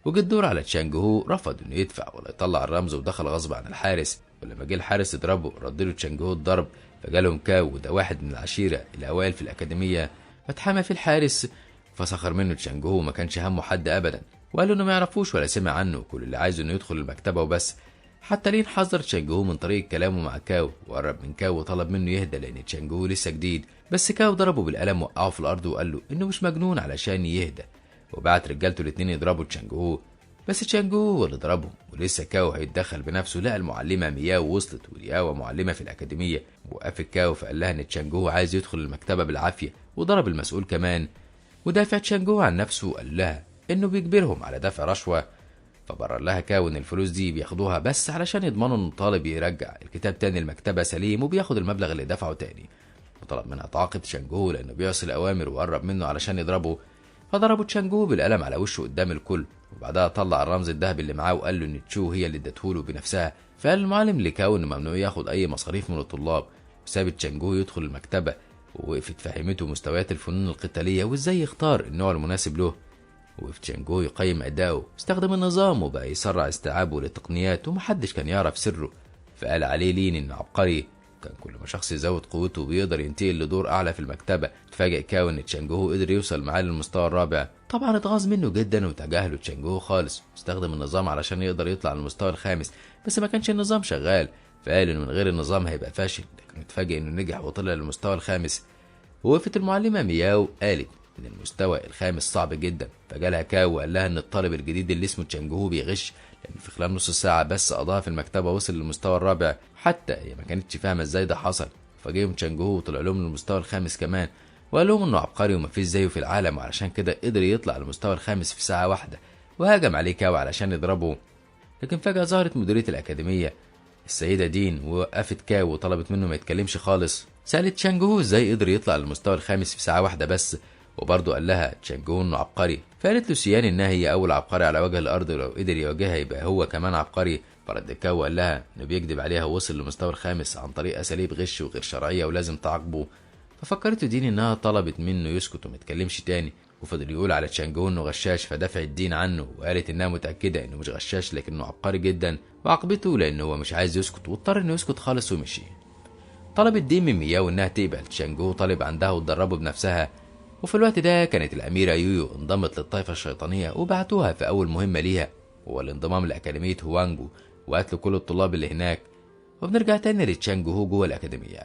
وجه الدور على تشانجهو، رفض انه يدفع ولا يطلع الرمز ودخل غصب عن الحارس، ولما جه الحارس يضربه رد له تشانجهو الضرب، فجالهم كاو وده واحد من العشيرة الأوائل في الأكاديمية، فاتحمى في الحارس فسخر منه تشانجهو، ما كانش همه حد أبدا، وقال له انه ما يعرفوش ولا سمع عنه، كل اللي عايزه انه يدخل المكتبة وبس. حتى لين حذر تشانجهو من طريقة كلامه مع كاو، وقرب من كاو وطلب منه يهدى لأن تشانجهو لسه جديد، بس كاو ضربه بالقلم وقعه في الأرض وقال له انه مش مجنون علشان يهدى، وبعت رجالته الاتنين يضربوا تشانجهو، بس تشانجهو هو اللي ضربه. ولسه كاو هيتدخل بنفسه لقى المعلمة مياو وصلت، ورياوة معلمة في الأكاديمية، وقفت كاو فقال لها إن تشانجهو عايز يدخل المكتبة بالعافية، وضرب المسؤول كمان. ودافع تشانجهو عن نفسه وقال لها إنه بيجبرهم على دفع رشوة، فبرر لها كاو إن الفلوس دي بياخدوها بس علشان يضمنوا إن الطالب يرجع الكتاب تاني المكتبة سليم وبياخد المبلغ اللي دفعه تاني. وطلب منها تعاقب تشانجهو لأنه بيعصي الأوامر وقرب منه علشان يضربه، فضربوا تشانجهو بالقلم على وشه قدام الكل، وبعدها طلع الرمز الذهبي اللي معاه وقال له ان تشو هي اللي ادته بنفسها. فقال المعلم لكاو انه ممنوع ياخد اي مصاريف من الطلاب، وساب تشانجهو يدخل المكتبه، ووقفت فهمته مستويات الفنون القتالية وازاي يختار النوع المناسب له. وقف تشانجو يقيم أداؤه، استخدم النظام وبقى يسرع استيعابه للتقنيات ومحدش كان يعرف سره. فقال عليه لين إنه عبقري. كان كل ما شخص يزود قوته بيقدر ينتقل لدور أعلى في المكتبة. اتفاجئ كاو إن تشانجو قدر يوصل معاه للمستوى الرابع. طبعا اتغاظ منه جدا وتجاهله تشانجو خالص، استخدم النظام علشان يقدر يطلع للمستوى الخامس، بس ما كانش النظام شغال. فقال إنه من غير النظام هيبقى فاشل، لكن اتفاجئ إنه نجح وطلع للمستوى الخامس. ووقفت المعلمة مياو قالت إن المستوى الخامس صعب جدا. فجالها كاو وقال لها إن الطالب الجديد اللي اسمه تشانجو بيغش، لأن في خلال نص ساعة بس قضاها في المكتبة وصل للمستوى الرابع. حتى هي ما كانتش فاهمة إزاي ده حصل. فجيهم تشانجو وطلع لهم للمستوى الخامس كمان، وقال لهم إنه عبقري ومفيش زيه في العالم، وعلشان كده قدر يطلع للمستوى الخامس في ساعة واحدة. وهاجم عليه كاو علشان يضربه، لكن فجأة ظهرت مديرية الأكاديمية السيدة دين ووقفت كاو وطلبت منه ما يتكلمش خالص. سألت تشانجو ازاي قدر يطلع للمستوى الخامس في ساعة واحدة بس، وبرضه قال لها تشانجو انه عبقري. فقالت له سيان انها هي اول عبقري على وجه الارض، ولو قدر يواجهها يبقى هو كمان عبقري. فرد كاو وقال لها انه بيكذب عليها ووصل للمستوى الخامس عن طريق اساليب غش وغير شرعية ولازم تعاقبه. ففكرت دين انها طلبت منه يسكت وما يتكلمش تاني، وفضل يقول على تشانجو انه غشاش. فدفعت دين عنه وقالت انها متاكده انه مش غشاش لكنه عبقري جدا، وعاقبته لانه هو مش عايز يسكت واضطر انه يسكت خالص ومشي. طلبت دين من مياو انها تقبل تشانجو طالب عندها وتدربه بنفسها. وفي الوقت ده كانت الاميره يويو انضمت للطائفه الشيطانيه وبعتوها في اول مهمه ليها، هو الانضمام لاكاديميه هوانجو وقتل كل الطلاب اللي هناك. وبنرجع تاني لتشانجو جوه الاكاديميه.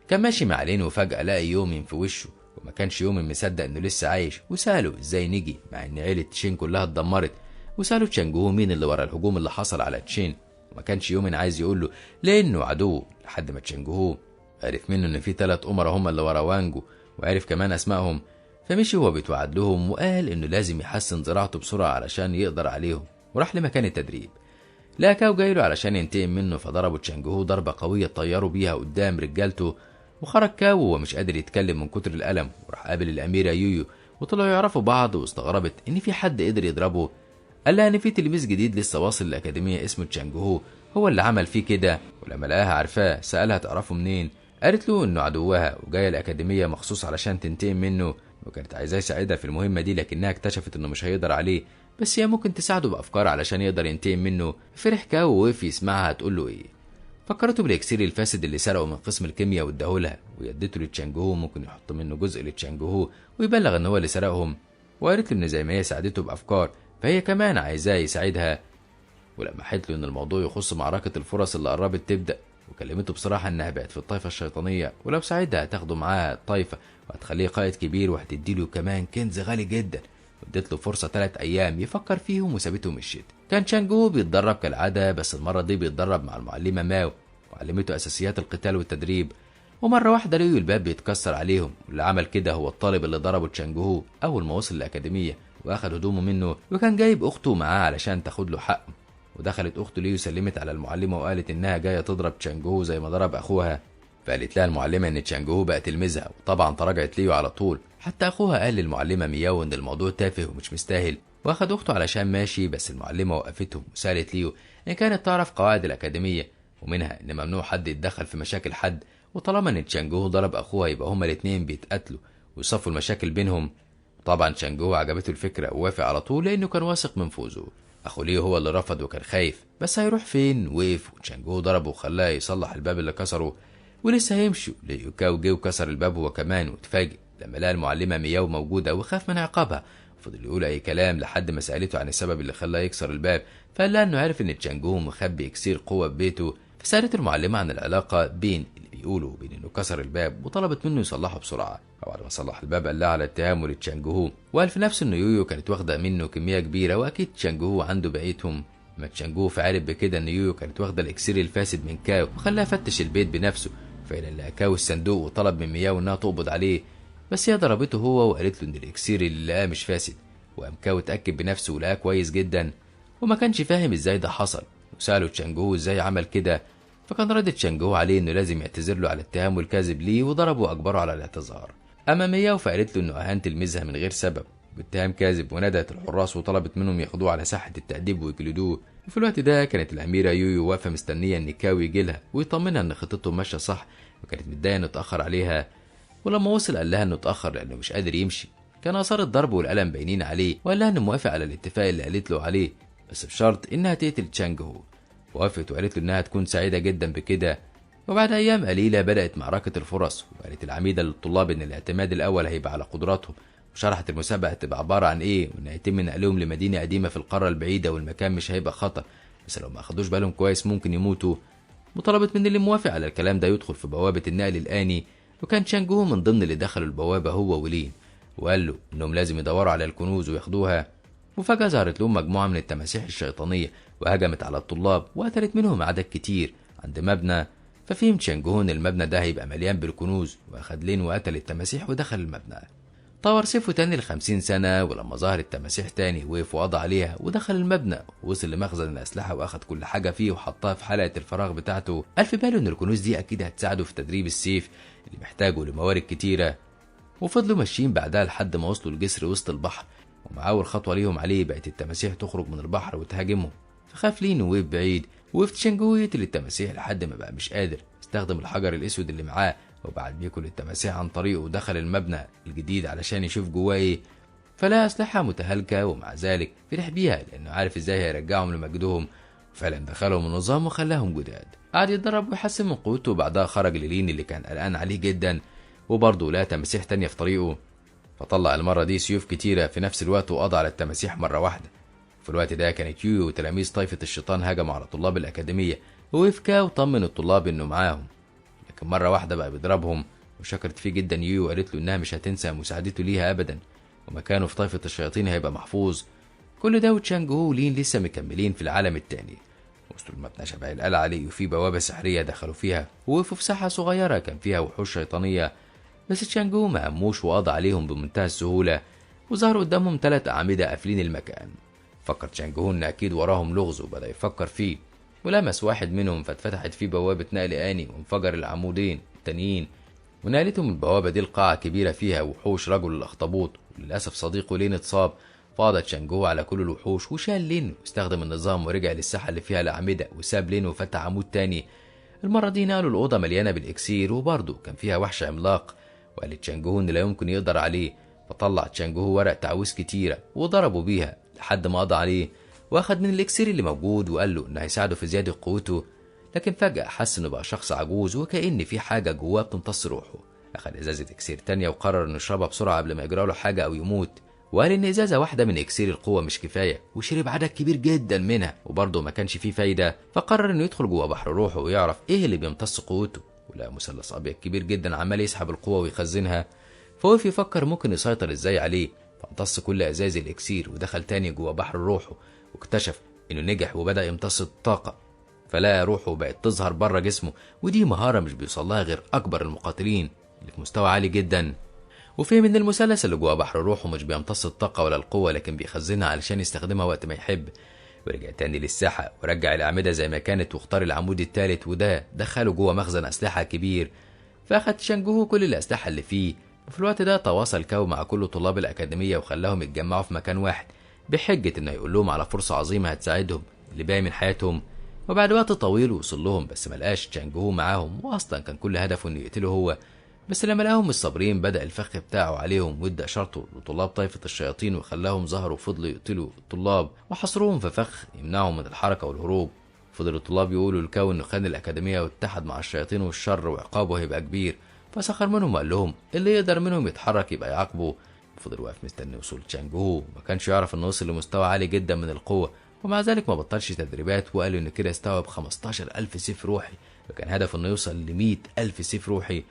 كان ماشي مع لين وفجاه لقى يومين في وشه، وما كانش يومين مصدق انه لسه عايش. وساله ازاي نجي مع ان عيله تشين كلها اتدمرت. وساله تشانجو مين اللي ورا الهجوم اللي حصل على تشين، وما كانش يومين عايز يقول له لانه عدو، لحد ما تشانجو عرف منه ان في 3 امراء هم اللي ورا وانجو، وعرف كمان اسمائهم. فمشي وهو بيتوعد لهم وقال انه لازم يحسن زراعته بسرعه علشان يقدر عليهم، وراح لمكان التدريب. لقى كاو جايله علشان ينتقم منه، فضربه تشانجو ضربه قويه طيروا بيها قدام رجالته. وخرج كاو وهو مش قادر يتكلم من كتر الالم، وراح قابل الاميره يويو وطلعوا يعرفوا بعض. واستغربت ان في حد قدر يضربه. قال لها ان في تلميذ جديد لسه واصل الاكاديميه اسمه تشانجو هو اللي عمل فيه كده. ولما لقاها عارفاه سالها تعرفه منين. قالت له انه عدوها وجايه الاكاديميه مخصوص علشان تنتقم منه، وكانت عايزاه يساعدها في المهمه دي، لكنها اكتشفت انه مش هيقدر عليه، بس هي ممكن تساعده بافكار علشان يقدر ينتقم منه. فرح كاو ووقف يسمعها هتقول له ايه. فكرته بالاكسير الفاسد اللي سرقه من قسم الكيمياء واداهولها، ويدته لتشانجو ممكن يحط منه جزء لتشانجو ويبلغ ان هو اللي سرقهم. وقالت له ان زي ما هي ساعدته بافكار فهي كمان عايزاه يساعدها. ولما حكت له ان الموضوع يخص معركه الفرص اللي قربت تبدا، وكلمته بصراحه انها بقت في الطائفه الشيطانيه، ولو ساعدها هتاخده معاها الطائفه وهتخليه قائد كبير، وهتديله كمان كنز غالي جدا. وادت له فرصه 3 ايام يفكر فيهم وسابته ومشيت. كان تشانجو بيتدرب كالعاده، بس المره دي بيتدرب مع المعلمه ماو، وعلمته اساسيات القتال والتدريب. ومره واحده لقوا الباب بيتكسر عليهم، واللي عمل كده هو الطالب اللي ضربه تشانجو اول ما وصل الاكاديميه، واخد هدومه منه، وكان جايب اخته معاه علشان تاخد له حقه. ودخلت اخته ليه وسلمت على المعلمه وقالت انها جايه تضرب تشانجو زي ما ضرب اخوها. فقالت لها المعلمه ان تشانجو بقى تلميذها، وطبعا تراجعت ليه على طول. حتى اخوها قال للمعلمه مياو ان الموضوع تافه ومش مستاهل، واخد اخته علشان ماشي. بس المعلمه وقفتهم وسالت ليه ان كانت تعرف قواعد الاكاديميه، ومنها ان ممنوع حد يتدخل في مشاكل حد، وطالما ان تشانجو ضرب اخوها يبقى هما الاتنين بيتقاتلوا ويصفوا المشاكل بينهم. طبعا تشانجو عجبته الفكره ووافق على طول لانه كان واثق من فوزه. اخو ليه هو اللي رفض وكان خايف، بس هيروح فين؟ وقف وتشانجو ضربه وخلاه يصلح الباب اللي كسره. ولسه هيمشوا ليوكاو جه وكسر الباب هو كمان، واتفاجئ لما لقى المعلمه مياو موجوده وخاف من عقابها. وفضل يقول اي كلام لحد ما سالته عن السبب اللي خلاه يكسر الباب، فقال لها انه عارف ان تشانجو مخبي اكسير قوه في بيته. فسالت المعلمه عن العلاقه بين اللي بيقولوا بين انه كسر الباب، وطلبت منه يصلحه بسرعه. وبعد ما صلح الباب قال لها على اتهامه لتشانجو، وقال في نفسه انه يويو كانت واخده منه كميه كبيره، واكيد تشانجو عنده بقيتهم. ما تشانجو فعرف بكده ان يويو كانت واخده الاكسير الفاسد من كاو، وخلاها فتش البيت بنفسه. فعلا لقى كاو الصندوق وطلب من مياو انها تقبض عليه، بس هي ضربته هو وقالت له ان الاكسير اللي لقاه مش فاسد. وقام كاو اتاكد بنفسه ولقاه كويس جدا، وما كانش فاهم ازاي ده حصل. وساله تشانجو ازاي عمل كده، فكان رد تشانجو عليه انه لازم يعتذر له على الاتهام والكذب ليه، وضربه واجبره على الاعتذار. اما مياو فقالت له انه اهان تلميذها من غير سبب باتهام كاذب، وندت الحراس وطلبت منهم ياخدوه على ساحه التأديب ويجلدوه. وفي الوقت ده كانت الاميره يويو واقفه مستنيه ان كاو يجي لها ويطمنها ان خطته ماشيه صح، وكانت متضايقه انه اتاخر عليها. ولما وصل قال لها انه اتأخر لانه مش قادر يمشي. كان آثار الضرب والألم باينين عليه، وقال لها انه موافق على الاتفاق اللي قالت له عليه، بس بشرط انها تقتل تشانج هو. وافقت وقالت له انها تكون سعيدة جدا بكده. وبعد ايام قليلة بدأت معركة الفرص، وقالت العميدة للطلاب ان الاعتماد الاول هيبقى على قدراتهم، وشرحت المسابقة هتبقى عبارة عن ايه، وان هيتم نقلهم لمدينة قديمة في القارة البعيدة، والمكان مش هيبقى خطر، بس لو ما اخدوش بالهم كويس ممكن يموتوا. وطلبت من اللي موافق على الكلام ده يدخل في بوابة النقل الآني، وكان تشانج هو من ضمن اللي دخلوا البوابة هو ولين، وقال له انهم لازم يدوروا على الكنوز وياخدوها. وفجأة ظهرت لهم مجموعة من التماسيح الشيطانية وهجمت على الطلاب وقتلت منهم عدد كتير عند مبنى. ففهم تشانج هو ان المبنى ده هيبقى مليان بالكنوز، واخد لين وقتل التماسيح ودخل المبنى. طور سيفه تاني ل50 سنة، ولما ظهر التماسيح تاني وقف وقضى عليها ودخل المبنى ووصل لمخزن الأسلحة وأخد كل حاجة فيه وحطها في حلقة الفراغ بتاعته. قال في باله إن الكنوز دي أكيد هتساعده في تدريب السيف اللي محتاجه لموارد كتيرة. وفضلوا ماشيين بعدها لحد ما وصلوا لجسر وسط البحر، ومع أول خطوة ليهم عليه بقت التماسيح تخرج من البحر وتهاجمهم. فخاف لين ووقف بعيد، ووقف تشانج هو يقتل التماسيح لحد ما بقى مش قادر. استخدم الحجر الأسود اللي معاه وبعد بياكل التماسيح عن طريقه ودخل المبنى الجديد علشان يشوف جواه ايه. فلقى أسلحة متهالكة، ومع ذلك فرح بيها لأنه عارف ازاي هيرجعهم لمجدهم. وفعلا دخلهم النظام وخلاهم جداد. قعد يتدرب ويحسن من قوته، وبعدها خرج للين اللي كان قلقان عليه جدا، وبرضه لقى تماسيح تانية في طريقه. فطلع المرة دي سيوف كتيرة في نفس الوقت وقضى على التماسيح مرة واحدة. في الوقت ده كانت يويو وتلاميذ طائفة الشيطان هجموا على طلاب الأكاديمية، ووقف وطمن الطلاب إنه معاهم. لكن مرة واحدة بقى بيضربهم، وشكرت فيه جدا يويو وقالت له إنها مش هتنسى مساعدته ليها أبدا، ومكانه في طائفة الشياطين هيبقى محفوظ. كل ده وتشانج هو ولين لسه مكملين في العالم التاني. وصلوا المبنى شبه القلعة عليه، وفي بوابة سحرية دخلوا فيها، ووقفوا في ساحة صغيرة كان فيها وحوش شيطانية. بس تشانج هو ما هموش وقضى عليهم بمنتهى السهولة، وظهر قدامهم 3 أعمدة قافلين المكان. فكر تشانج هو إن أكيد وراهم لغز، وبدأ يفكر فيه، ولمس واحد منهم فاتفتحت فيه بوابة نقل آني، وانفجر العمودين التانيين ونقلتهم البوابة دي لقاعة كبيرة فيها وحوش رجل الأخطبوط. وللأسف صديقه لين اتصاب، فاضت تشانج هو على كل الوحوش وشال لين واستخدم النظام ورجع للساحة اللي فيها الأعمدة، وساب لين وفتح عمود تاني. المرة دي نقلوا الأوضة مليانة بالإكسير، وبرضه كان فيها وحش عملاق، وقال تشانج هو إن لا يمكن يقدر عليه. فطلع تشانج هو ورق تعويذ كتيرة وضربوا بيها لحد ما قضى عليه، واخد من الإكسير اللي موجود وقال له إنه هيساعده في زيادة قوته. لكن فجأة حس إنه بقى شخص عجوز، وكأن في حاجة جواه بتمتص روحه. أخد إزازة إكسير تانية وقرر إنه يشربها بسرعة قبل ما يجرى له حاجة أو يموت، وقال إن إزازة واحدة من إكسير القوة مش كفاية، وشرب عدد كبير جدا منها وبرضه ما كانش فيه فايدة. فقرر إنه يدخل جوه بحر روحه ويعرف إيه اللي بيمتص قوته، ولقى مثلث أبيض كبير جدا عمال يسحب القوة ويخزنها. فوقف يفكر ممكن يسيطر إزاي عليه، فامتص كل إزاز الإكسير ودخل تاني جوه بحر روحه، واكتشف إنه نجح وبدأ يمتص الطاقة. فلقى روحه بقت تظهر بره جسمه، ودي مهارة مش بيوصلها غير أكبر المقاتلين اللي في مستوى عالي جدا. وفهم إن المثلث اللي جوه بحر روحه مش بيمتص الطاقة ولا القوة، لكن بيخزنها علشان يستخدمها وقت ما يحب. ورجع تاني للساحة ورجع الأعمدة زي ما كانت، واختار العمود الثالث وده دخله جوه مخزن أسلحة كبير. فأخد تشانج هو كل الأسلحة اللي فيه. وفي الوقت ده تواصل كاو مع كل طلاب الأكاديمية وخلاهم يتجمعوا في مكان واحد، بحجة إنه يقول لهم على فرصة عظيمة هتساعدهم اللي باقي من حياتهم. وبعد وقت طويل وصل لهم، بس ملقاش تشانج هو معاهم، وأصلا كان كل هدفه إنه يقتله هو. بس لما لقاهم مش صابرين بدأ الفخ بتاعه عليهم، وادى إشارته لطلاب طائفة الشياطين وخلاهم ظهروا وفضلوا يقتلوا الطلاب وحصروهم في فخ يمنعهم من الحركة والهروب. فضل الطلاب يقولوا لكاو إنه خان الأكاديمية واتحد مع الشياطين والشر وعقابه هيبقى كبير، فسخر منهم وقال لهم اللي يقدر منهم يتحرك يبقى يعاقبه. فضل واقف مستني وصول تشانج هو، ما كانش يعرف إنه وصل لمستوى عالي جدا من القوة، ومع ذلك ما بطلش تدريبات، وقال إنه كده استوعب 15,000 سيف روحي، وكان هدفه إنه يوصل ل100,000 سيف روحي.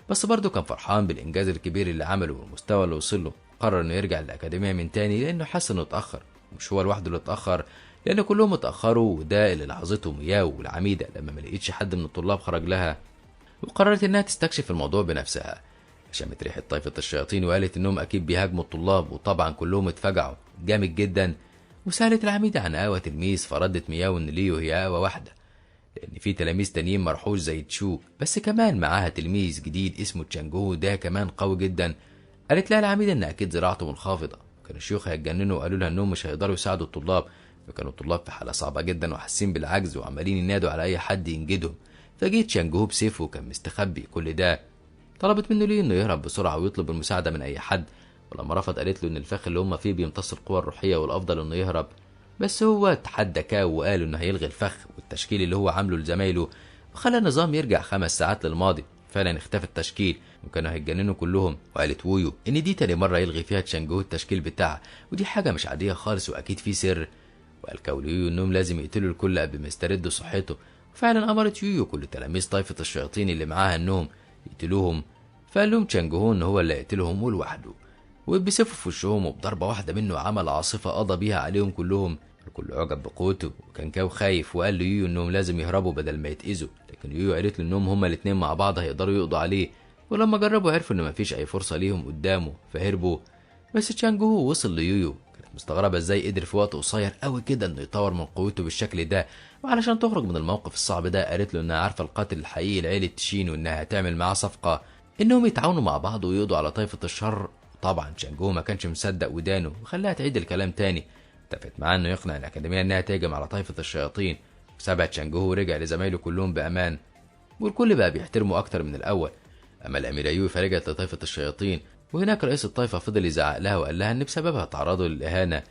بس برضه كان فرحان بالإنجاز الكبير اللي عمله والمستوى اللي وصل له. قرر إنه يرجع للأكاديمية من تاني لأنه حس إنه اتأخر، مش هو لوحده اللي اتأخر، لأن كلهم اتأخروا، وده اللي لاحظته مياو والعميدة لما ما لقيتش حد من الطلاب خرج لها. وقررت إنها تستكشف الموضوع بنفسها. شمت ريحة طائفة الشياطين وقالت إنهم أكيد بيهاجموا الطلاب، وطبعا كلهم اتفجعوا جامد جدا. وسألت العميدة عن قهوة تلميذ، فردت مياو إن ليو هي قهوة واحدة، لأن في تلاميذ تانيين مرحوش زي تشو، بس كمان معاها تلميذ جديد اسمه تشانج هو، ده كمان قوي جدا. قالت لها العميدة إن أكيد زراعته منخفضة. كانوا الشيوخ هيتجننوا وقالوا لها إنهم مش هيقدروا يساعدوا الطلاب، وكانوا الطلاب في حالة صعبة جدا وحاسين بالعجز وعمالين ينادوا على أي حد ينجدهم. فجيت تشانج هو بسيفه وكان مستخبي كل ده. طلبت منه ليه انه يهرب بسرعة ويطلب المساعدة من اي حد، ولما رفض قالت له ان الفخ اللي هم فيه بيمتص القوى الروحية والافضل انه يهرب. بس هو تحدى كاو وقال انه هيلغي الفخ والتشكيل اللي هو عامله لزمايله، وخلى النظام يرجع 5 ساعات للماضي. فعلا اختفى التشكيل وكانوا هيتجننوا كلهم. وقالت وويو ان دي تاني مرة يلغي فيها تشانجو التشكيل بتاعها، ودي حاجة مش عادية خالص واكيد في سر. وقال كاو ليويو انهم لازم يقتلوا الكل قبل ما يستردوا صحته. وفعلا امرت يويو كل تلاميذ طائفة الشياطين اللي معاها انهم يقتلوهم. فقال لهم تشانجو ان هو اللي يقتلهم ولوحده، وبسيفه في وشهم وبضربة واحدة منه عمل عاصفة قضى بيها عليهم كلهم. الكل عجب بقوته، وكان كاو خايف وقال ليويو انهم لازم يهربوا بدل ما يتأذوا، لكن يويو قالت له انهم هما الاتنين مع بعض هيقدروا يقضوا عليه. ولما جربوا عرفوا ان مفيش اي فرصة ليهم قدامه فهربوا. بس تشانجو وصل ليويو، كانت مستغربة ازاي قدر في وقت قصير قوي كده انه يطور من قوته بالشكل ده. وعلشان تخرج من الموقف الصعب ده قالت له انها عارفة القاتل الحقيقي لعيلة تشين، وانها هتعمل معاه صفقة انهم يتعاونوا مع بعض ويقضوا على طائفة الشر. طبعا تشانجو ما كانش مصدق ودانه وخلاها تعيد الكلام تاني. اتفقت معاه انه يقنع الاكاديميه انها تهجم على طائفه الشياطين، وسابها تشانجو ورجع لزمايله كلهم بامان، والكل بقى بيحترمه اكتر من الاول. اما الاميره يوي فرجعت لطائفه الشياطين، وهناك رئيس الطائفه فضل يزعق لها وقال لها ان بسببها تعرضوا للاهانه،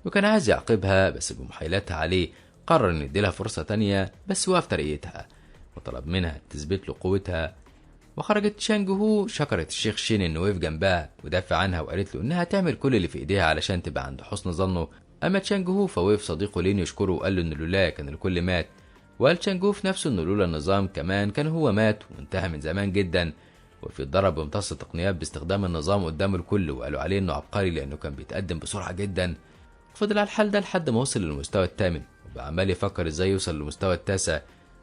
وكان عايز يعاقبها بس بمحايلتها عليه قرر ان يديلها فرصه تانية بس وقف طريقتها، وطلب منها تثبت له قوتها. وخرجت شانجو شكرت الشيخ شين انه وقف جنبها ودافع عنها، وقالت له انها تعمل كل اللي في ايديها علشان تبقى عند حسن ظنه. اما تشانجو فوقف صديقه لين يشكره وقال له ان لولا كان الكل مات. وقال تشانجو في نفسه انه لولا النظام كمان كان هو مات وانتهى من زمان جدا. وفي اتدرب وامتص تقنيات باستخدام النظام قدام الكل، وقالوا عليه انه عبقري لانه كان بيتقدم بسرعه جدا. وفضل على الحال ده لحد ما وصل للمستوى الثامن، وبقى عمال يفكر ازاي يوصل للمستوى التاسع.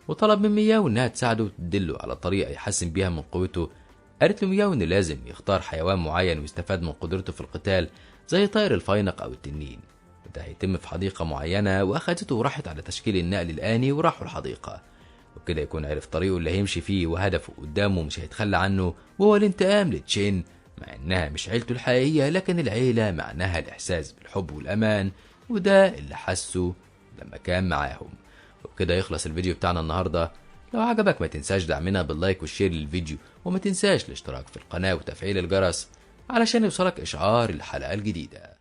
وطلب من مياو انها تساعده وتدله على طريقه يحسن بيها من قوته. قالت له مياو ان لازم يختار حيوان معين ويستفاد من قدرته في القتال زي طائر الفينق او التنين، وده هيتم في حديقه معينه. واخدته وراحت على تشكيل النقل الاني وراحوا الحديقه، وبكده يكون عرف طريقه اللي هيمشي فيه وهدفه قدامه مش هيتخلى عنه، وهو الانتقام لتشين. مع انها مش عيلته الحقيقيه، لكن العيله معناها الاحساس بالحب والامان، وده اللي حسه لما كان معاهم. وبكده يخلص الفيديو بتاعنا النهارده. لو عجبك ما تنساش دعمنا باللايك والشير للفيديو، وما تنساش الاشتراك في القناة وتفعيل الجرس علشان يوصلك إشعار الحلقة الجديدة.